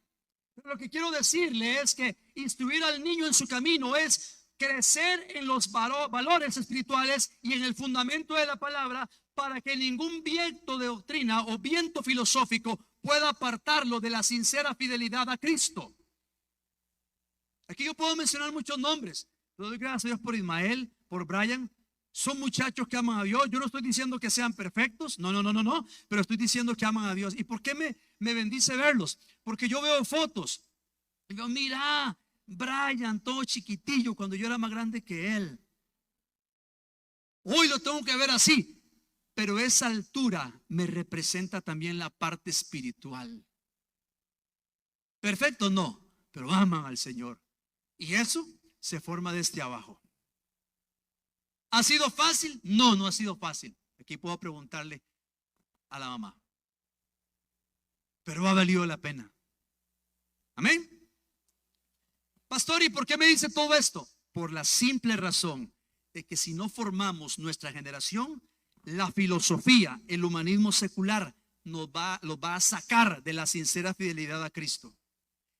Pero lo que quiero decirle es que instruir al niño en su camino es crecer en los valores espirituales y en el fundamento de la palabra, para que ningún viento de doctrina o viento filosófico pueda apartarlo de la sincera fidelidad a Cristo. Aquí yo puedo mencionar muchos nombres. Le doy gracias a Dios por Ismael, por Brian. Son muchachos que aman a Dios. Yo no estoy diciendo que sean perfectos, no, pero estoy diciendo que aman a Dios. ¿Y por qué me bendice verlos? Porque yo veo fotos y digo, mira, Brian, todo chiquitillo cuando yo era más grande que él. Hoy lo tengo que ver así, pero esa altura me representa también la parte espiritual. Perfecto, no, pero aman al Señor. Y eso se forma desde abajo. ¿Ha sido fácil? No, no ha sido fácil. Aquí puedo preguntarle a la mamá. Pero ha valido la pena. Amén. Pastor, ¿y por qué me dice todo esto? Por la simple razón de que si no formamos nuestra generación, la filosofía, el humanismo secular los va a sacar de la sincera fidelidad a Cristo.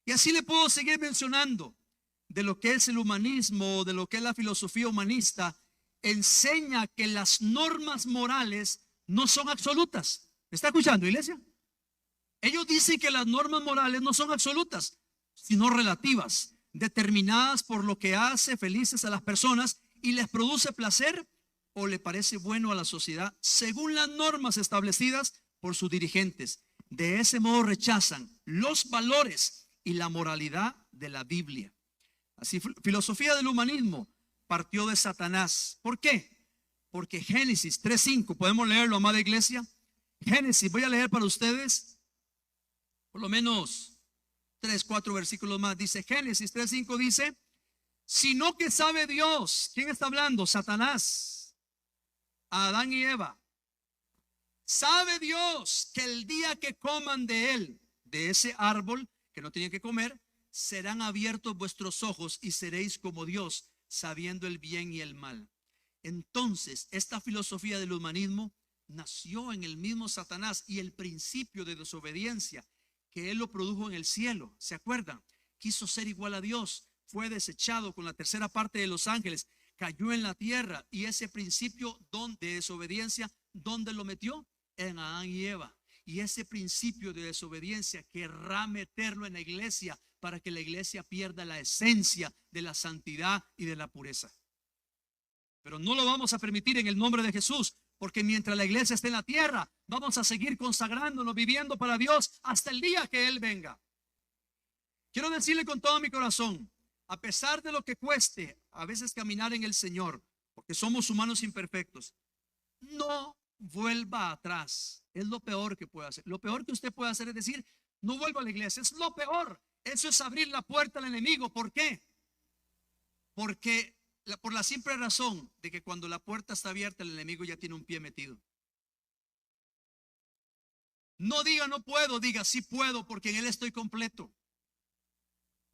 Y así le puedo seguir mencionando de lo que es el humanismo, de lo que es la filosofía humanista. Enseña que las normas morales no son absolutas. ¿Me está escuchando, iglesia? Ellos dicen que las normas morales no son absolutas, sino relativas, determinadas por lo que hace felices a las personas y les produce placer o le parece bueno a la sociedad, según las normas establecidas por sus dirigentes. De ese modo rechazan los valores y la moralidad de la Biblia. Así, filosofía del humanismo partió de Satanás. ¿Por qué? Porque Génesis 3:5, podemos leerlo, amada iglesia. Génesis, voy a leer para ustedes por lo menos 3-4 versículos más. Dice Génesis 3:5, dice, sino que sabe Dios. ¿Quién está hablando? Satanás, a Adán y Eva. Sabe Dios que el día que coman de él, de ese árbol que no tenían que comer, serán abiertos vuestros ojos y seréis como Dios, sabiendo el bien y el mal. Entonces, esta filosofía del humanismo nació en el mismo Satanás, y el principio de desobediencia que él lo produjo en el cielo. ¿Se acuerdan? Quiso ser igual a Dios, fue desechado con la tercera parte de los ángeles, cayó en la tierra, y ese principio de desobediencia, ¿dónde lo metió? En Adán y Eva. Y ese principio de desobediencia querrá meterlo en la iglesia, para que la iglesia pierda la esencia de la santidad y de la pureza. Pero no lo vamos a permitir en el nombre de Jesús, porque mientras la iglesia esté en la tierra, vamos a seguir consagrándonos, viviendo para Dios hasta el día que Él venga. Quiero decirle con todo mi corazón, a pesar de lo que cueste a veces caminar en el Señor, porque somos humanos imperfectos, no vuelva atrás. Es lo peor que puede hacer. Lo peor que usted puede hacer es decir, no vuelvo a la iglesia. Es lo peor. Eso es abrir la puerta al enemigo. ¿Por qué? Porque por la simple razón de que cuando la puerta está abierta, el enemigo ya tiene un pie metido. No diga no puedo, diga sí puedo, porque en Él estoy completo.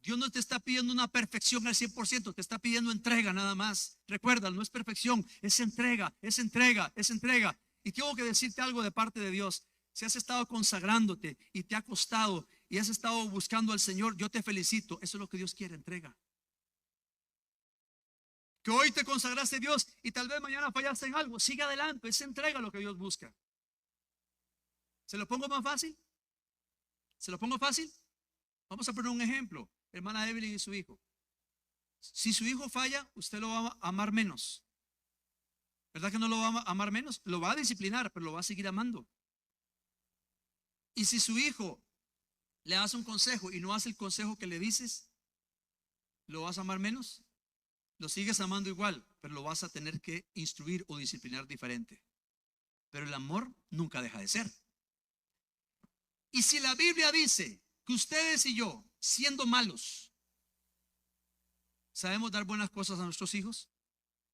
Dios no te está pidiendo una perfección al 100%, te está pidiendo entrega nada más. Recuerda, no es perfección, es entrega, es entrega, es entrega. Y tengo que decirte algo de parte de Dios. Si has estado consagrándote y te ha costado y has estado buscando al Señor, yo te felicito. Eso es lo que Dios quiere, entrega. Que hoy te consagraste a Dios y tal vez mañana fallaste en algo, sigue adelante, es entrega lo que Dios busca. ¿Se lo pongo más fácil? ¿Se lo pongo fácil? Vamos a poner un ejemplo. Hermana Evelyn y su hijo. Si su hijo falla, usted lo va a amar menos. ¿Verdad que no lo va a amar menos? Lo va a disciplinar, pero lo va a seguir amando. Y si su hijo le hace un consejo y no hace el consejo que le dices, ¿lo vas a amar menos? Lo sigues amando igual, pero lo vas a tener que instruir o disciplinar diferente. Pero el amor nunca deja de ser. Y si la Biblia dice que ustedes y yo siendo malos, sabemos dar buenas cosas a nuestros hijos?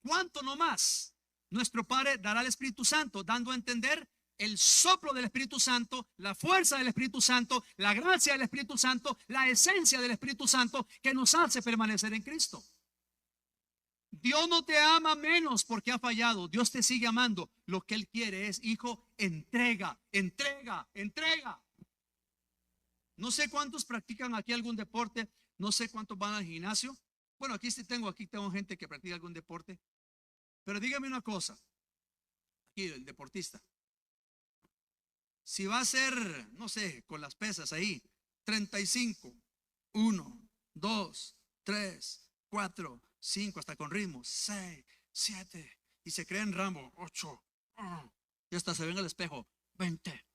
¿Cuánto no más nuestro Padre dará al Espíritu Santo, dando a entender el soplo del Espíritu Santo, la fuerza del Espíritu Santo, la gracia del Espíritu Santo, la esencia del Espíritu Santo que nos hace permanecer en Cristo? Dios no te ama menos porque ha fallado. Dios te sigue amando. Lo que Él quiere es, hijo, entrega, entrega, entrega. No sé cuántos practican aquí algún deporte. No sé cuántos van al gimnasio. Bueno, aquí tengo gente que practica algún deporte. Pero dígame una cosa. Aquí el deportista. Si va a ser, no sé, con las pesas ahí, 35, 1, 2, 3, 4, 5, hasta con ritmo, 6, 7, y se cree en Rambo, 8, y hasta se ve en el espejo, 20.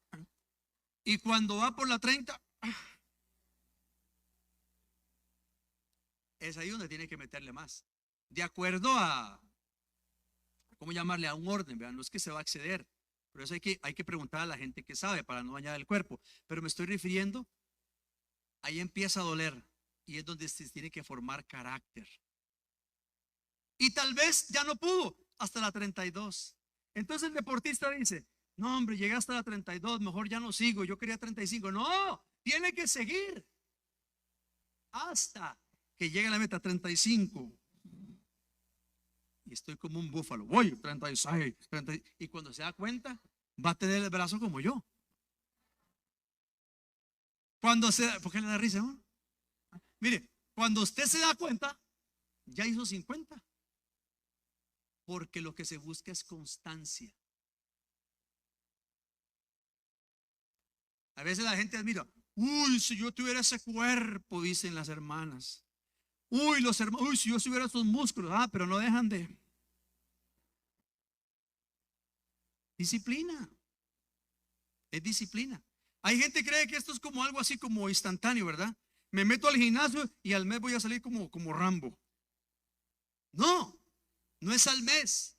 Y cuando va por la 30, es ahí donde tiene que meterle más. De acuerdo a, ¿cómo llamarle? A un orden, ¿verdad? No es que se va a exceder. Por eso hay que preguntar a la gente que sabe para no dañar el cuerpo. Pero me estoy refiriendo, ahí empieza a doler y es donde se tiene que formar carácter. Y tal vez ya no pudo hasta la 32. Entonces el deportista dice, no hombre, llegué hasta la 32, mejor ya no sigo, yo quería 35. No, tiene que seguir hasta que llegue a la meta 35. Y estoy como un búfalo, voy 36, 30, y cuando se da cuenta va a tener el brazo como yo. ¿Por qué le da risa, no? Mire, cuando usted se da cuenta ya hizo 50, porque lo que se busca es constancia. A veces la gente admira, uy, si yo tuviera ese cuerpo, dicen las hermanas. Uy, los hermanos, uy, si yo tuviera esos músculos, pero no dejan de disciplina. Es disciplina. Hay gente que cree que esto es como algo así como instantáneo, ¿verdad? Me meto al gimnasio y al mes voy a salir como Rambo. No, no es al mes.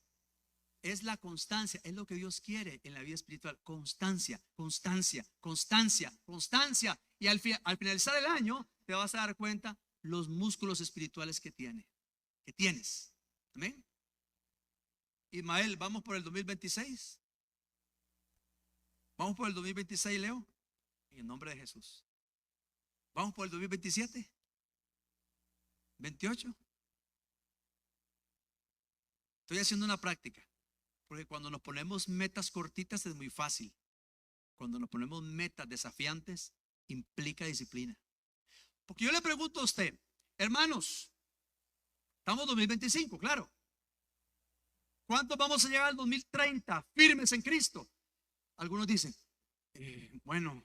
Es la constancia, es lo que Dios quiere en la vida espiritual. Constancia, constancia, constancia, constancia. Y al finalizar el año te vas a dar cuenta los músculos espirituales que tienes. Amén. Ismael, vamos por el 2026. Vamos por el 2026, Leo, en el nombre de Jesús. Vamos por el 2027, 28. Estoy haciendo una práctica, porque cuando nos ponemos metas cortitas es muy fácil. Cuando nos ponemos metas desafiantes, implica disciplina. Porque yo le pregunto a usted, hermanos, estamos en 2025, claro. ¿Cuántos vamos a llegar al 2030 firmes en Cristo? Algunos dicen, bueno,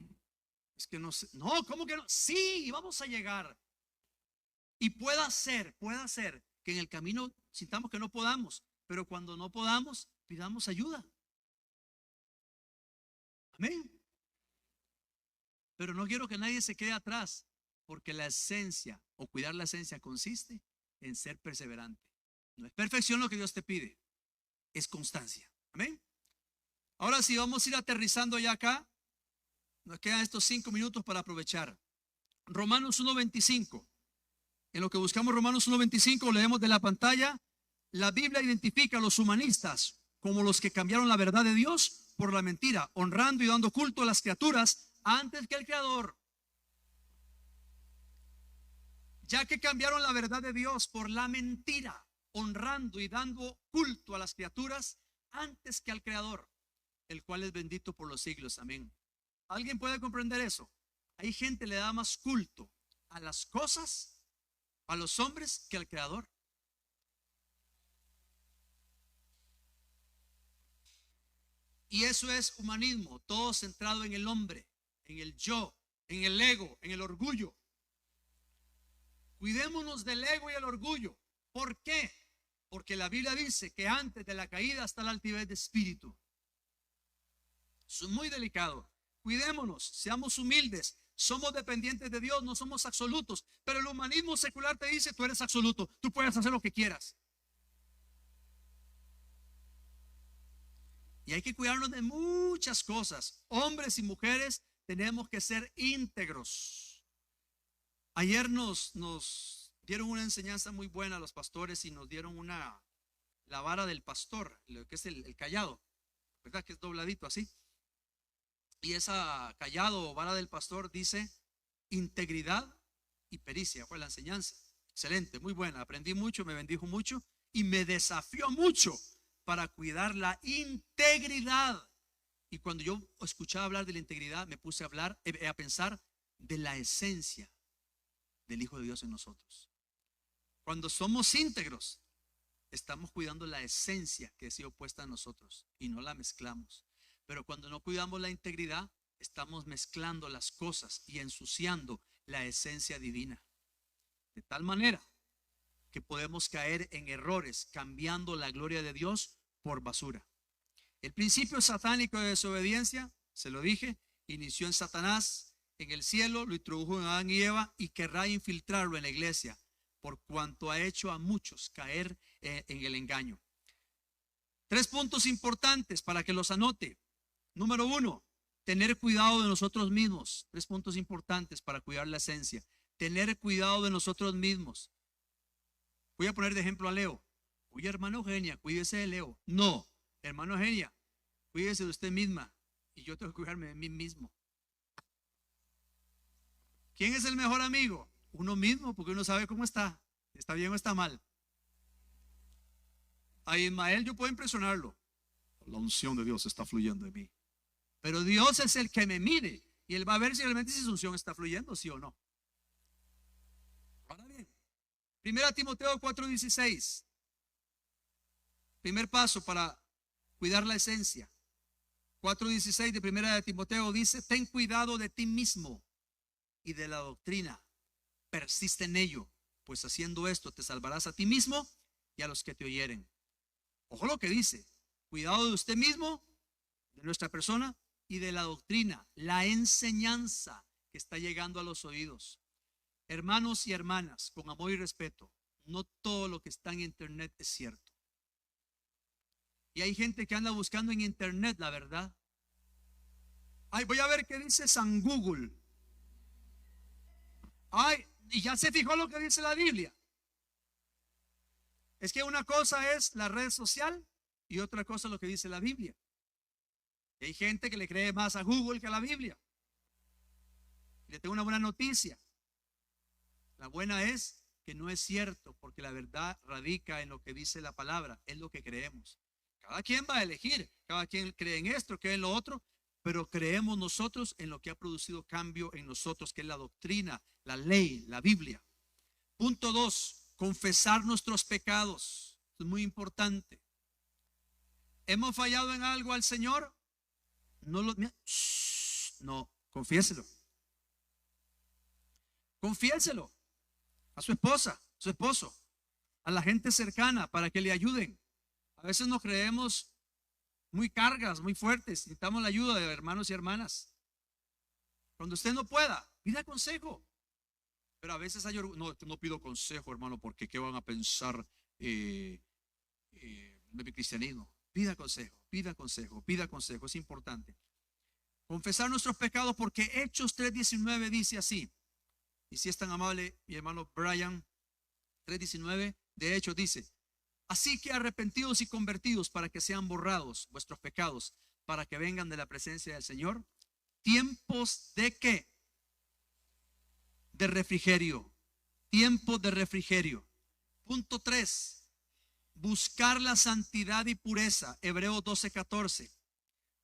es que no sé. No, ¿cómo que no? Sí, vamos a llegar. Y pueda ser que en el camino sintamos que no podamos, pero cuando no podamos, pidamos ayuda. Amén. Pero no quiero que nadie se quede atrás, porque la esencia o cuidar la esencia consiste en ser perseverante. No es perfección lo que Dios te pide, es constancia. Amén. Ahora sí, vamos a ir aterrizando ya acá. Nos quedan estos 5 minutos para aprovechar. Romanos 1:25. En lo que buscamos Romanos 1:25, leemos de la pantalla. La Biblia identifica a los humanistas como los que cambiaron la verdad de Dios por la mentira, honrando y dando culto a las criaturas antes que al Creador. Ya que cambiaron la verdad de Dios por la mentira, honrando y dando culto a las criaturas antes que al Creador, el cual es bendito por los siglos. Amén. ¿Alguien puede comprender eso? Hay gente que le da más culto a las cosas, a los hombres, que al Creador. Y eso es humanismo, todo centrado en el hombre, en el yo, en el ego, en el orgullo. Cuidémonos del ego y el orgullo. ¿Por qué? Porque la Biblia dice que antes de la caída está la altivez de espíritu. Eso es muy delicado. Cuidémonos, seamos humildes. Somos dependientes de Dios, no somos absolutos. Pero el humanismo secular te dice, tú eres absoluto, tú puedes hacer lo que quieras. Y hay que cuidarnos de muchas cosas. Hombres y mujeres tenemos que ser íntegros. Ayer nos dieron una enseñanza muy buena a los pastores y nos dieron la vara del pastor, lo que es el callado, ¿verdad? Que es dobladito así. Y esa callado o vara del pastor dice integridad y pericia. Fue la enseñanza. Excelente, muy buena. Aprendí mucho, me bendijo mucho y me desafió mucho para cuidar la integridad. Y cuando yo escuchaba hablar de la integridad, me puse a pensar de la esencia del Hijo de Dios en nosotros. Cuando somos íntegros, estamos cuidando la esencia que ha sido puesta en nosotros y no la mezclamos. Pero cuando no cuidamos la integridad, estamos mezclando las cosas y ensuciando la esencia divina. De tal manera que podemos caer en errores cambiando la gloria de Dios por basura. El principio satánico de desobediencia, se lo dije, inició en Satanás, en el cielo, lo introdujo en Adán y Eva y querrá infiltrarlo en la iglesia por cuanto ha hecho a muchos caer en el engaño. 3 puntos importantes para que los anote. Número 1, tener cuidado de nosotros mismos. 3 puntos importantes para cuidar la esencia. Tener cuidado de nosotros mismos. Voy a poner de ejemplo a Leo. Oye, hermano Eugenia, cuídese de Leo. No, hermano Eugenia, cuídese de usted misma. Y yo tengo que cuidarme de mí mismo. ¿Quién es el mejor amigo? Uno mismo, porque uno sabe cómo está. ¿Está bien o está mal? A Ismael yo puedo impresionarlo. La unción de Dios está fluyendo en mí. Pero Dios es el que me mide. Y Él va a ver si realmente esa unción está fluyendo, sí o no. Ahora bien, 1 Timoteo 4:16. Primer paso para cuidar la esencia. 4:16 de 1 Timoteo dice: ten cuidado de ti mismo y de la doctrina. Persiste en ello, pues haciendo esto te salvarás a ti mismo y a los que te oyeren. Ojo lo que dice: cuidado de usted mismo, de nuestra persona y de la doctrina, la enseñanza que está llegando a los oídos. Hermanos y hermanas, con amor y respeto, no todo lo que está en internet es cierto. Y hay gente que anda buscando en internet la verdad. Ay, voy a ver qué dice San Google. Ay, y ya se fijó lo que dice la Biblia. Es que una cosa es la red social y otra cosa lo que dice la Biblia. Y hay gente que le cree más a Google que a la Biblia. Y le tengo una buena noticia. La buena es que no es cierto, porque la verdad radica en lo que dice la palabra, es lo que creemos. Cada quien va a elegir, cada quien cree en esto, cree en lo otro, pero creemos nosotros en lo que ha producido cambio en nosotros, que es la doctrina, la ley, la Biblia. Punto 2, confesar nuestros pecados. Esto es muy importante. ¿Hemos fallado en algo al Señor? No, confiéselo. Confiéselo a su esposa, a su esposo, a la gente cercana para que le ayuden. A veces nos creemos muy cargas, muy fuertes. Necesitamos la ayuda de hermanos y hermanas. Cuando usted no pueda, pida consejo. Pero a veces hay no pido consejo, hermano, porque ¿qué van a pensar de mi cristianismo? Pida consejo, pida consejo, pida consejo. Es importante. Confesar nuestros pecados, porque Hechos 3:19 dice así. Y si es tan amable, mi hermano Brian, 3:19 de Hechos dice: así que arrepentidos y convertidos para que sean borrados vuestros pecados, para que vengan de la presencia del Señor tiempos de ¿qué? De refrigerio. Tiempos de refrigerio. Punto 3, buscar la santidad y pureza. Hebreos 12:14.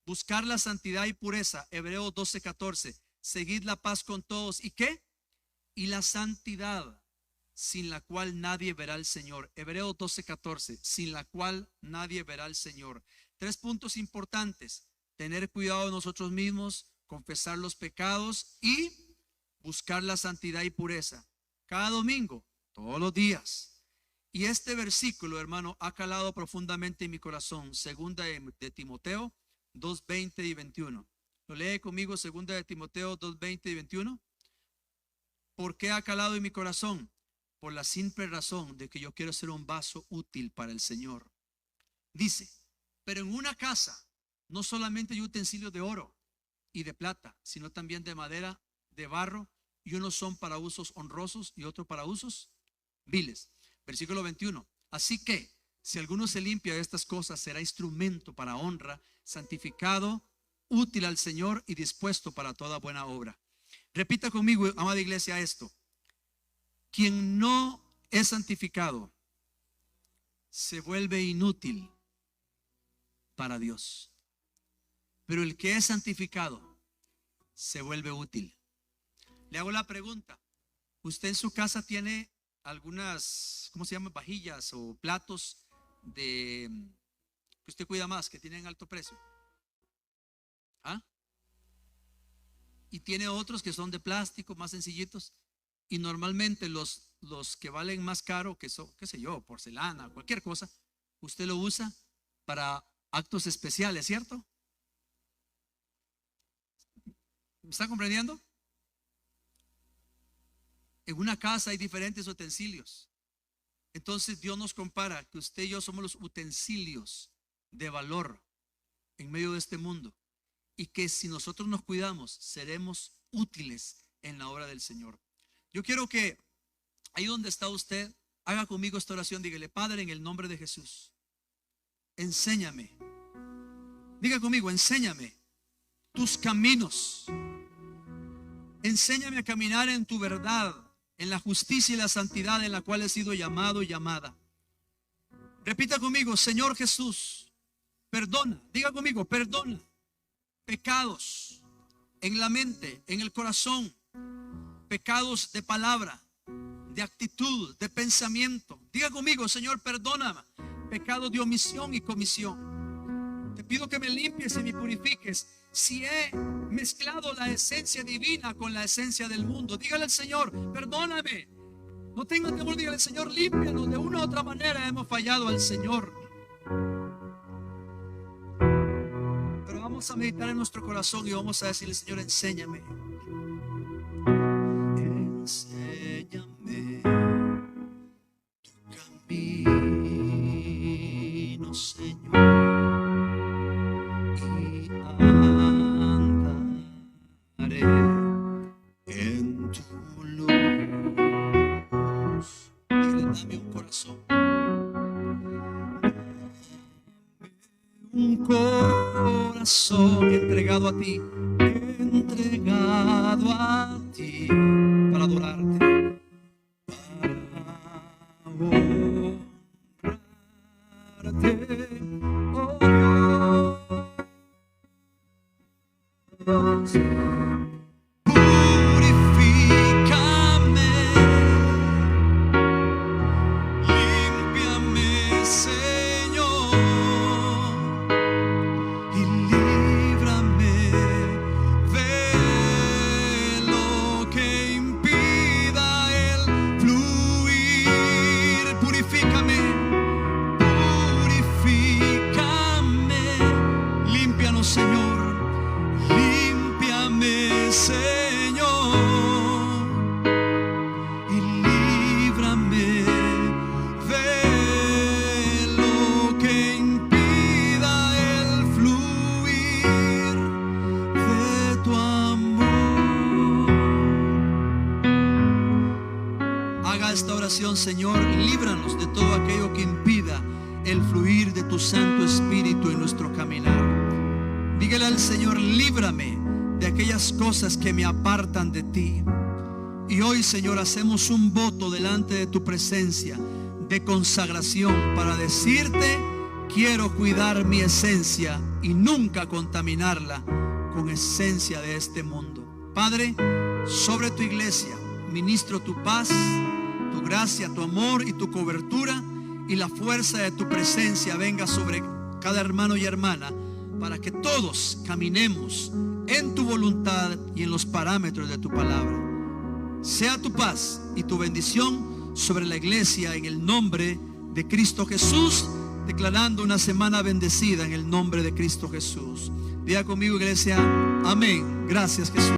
Buscar la santidad y pureza. Hebreos 12:14. Seguid la paz con todos. ¿Y qué? Y la santidad, sin la cual nadie verá al Señor. Hebreos 12:14, sin la cual nadie verá al Señor. 3 puntos importantes: tener cuidado de nosotros mismos, confesar los pecados y buscar la santidad y pureza. Cada domingo, todos los días. Y este versículo, hermano, ha calado profundamente en mi corazón. Segunda de Timoteo 2:20 y 21. ¿Lo lee conmigo? Segunda de Timoteo 2:20 y 21. ¿Por qué ha calado en mi corazón? Por la simple razón de que yo quiero ser un vaso útil para el Señor. Dice: pero en una casa no solamente hay utensilios de oro y de plata, sino también de madera, de barro y unos son para usos honrosos y otros para usos viles. Versículo 21. Así que si alguno se limpia de estas cosas, será instrumento para honra, santificado, útil al Señor y dispuesto para toda buena obra. Repita conmigo, amada iglesia, esto: quien no es santificado se vuelve inútil para Dios, pero el que es santificado se vuelve útil. Le hago la pregunta: ¿usted en su casa tiene algunas, ¿cómo se llaman? Vajillas o platos que usted cuida más, que tienen alto precio? ¿Ah? Y tiene otros que son de plástico, más sencillitos. Y normalmente los que valen más caro, que son, qué sé yo, porcelana, cualquier cosa, usted lo usa para actos especiales, ¿cierto? ¿Me está comprendiendo? En una casa hay diferentes utensilios. Entonces Dios nos compara que usted y yo somos los utensilios de valor en medio de este mundo, y que si nosotros nos cuidamos, seremos útiles en la obra del Señor. Yo quiero que ahí donde está usted, haga conmigo esta oración. Dígale: Padre, en el nombre de Jesús, enséñame. Diga conmigo: enséñame tus caminos. Enséñame a caminar en tu verdad, en la justicia y la santidad en la cual he sido llamado y llamada. Repita conmigo: Señor Jesús, perdona. Diga conmigo: perdona pecados en la mente, en el corazón, pecados de palabra, de actitud, de pensamiento. Diga conmigo: Señor, perdóname pecados de omisión y comisión. Te pido que me limpies y me purifiques si he mezclado la esencia divina con la esencia del mundo. Dígale al Señor: perdóname. No tenga temor, dígale: Señor, límpianos. De una u otra manera hemos fallado al Señor. Pero vamos a meditar en nuestro corazón y vamos a decirle: Señor, enséñame. Enséñame tu camino, Señor, y andaré en tu luz. Dile: dame un corazón, un corazón entregado a ti, para adorarte, para honrarte, oh Dios. Purifícame, límpiame, Señor, y líbrame de lo que impida el fluir. Purifícame, purifícame, límpianos, Señor, límpiame, Señor, y líbrame de lo que impida el fluir de tu amor. Haga esta oración: Señor, líbranos de todo aquello que impida el fluir de tu Santo Espíritu en nuestro caminar. Dígale al Señor: líbrame de aquellas cosas que me apartan de ti. Y hoy, Señor, hacemos un voto delante de tu presencia de consagración para decirte: quiero cuidar mi esencia y nunca contaminarla con esencia de este mundo. Padre, sobre tu iglesia ministro tu paz, tu gracia, tu amor y tu cobertura, y la fuerza de tu presencia venga sobre cada hermano y hermana, para que todos caminemos en tu voluntad y en los parámetros de tu palabra. Sea tu paz y tu bendición sobre la iglesia en el nombre de Cristo Jesús, declarando una semana bendecida en el nombre de Cristo Jesús. Diga conmigo, iglesia: amén. Gracias, Jesús.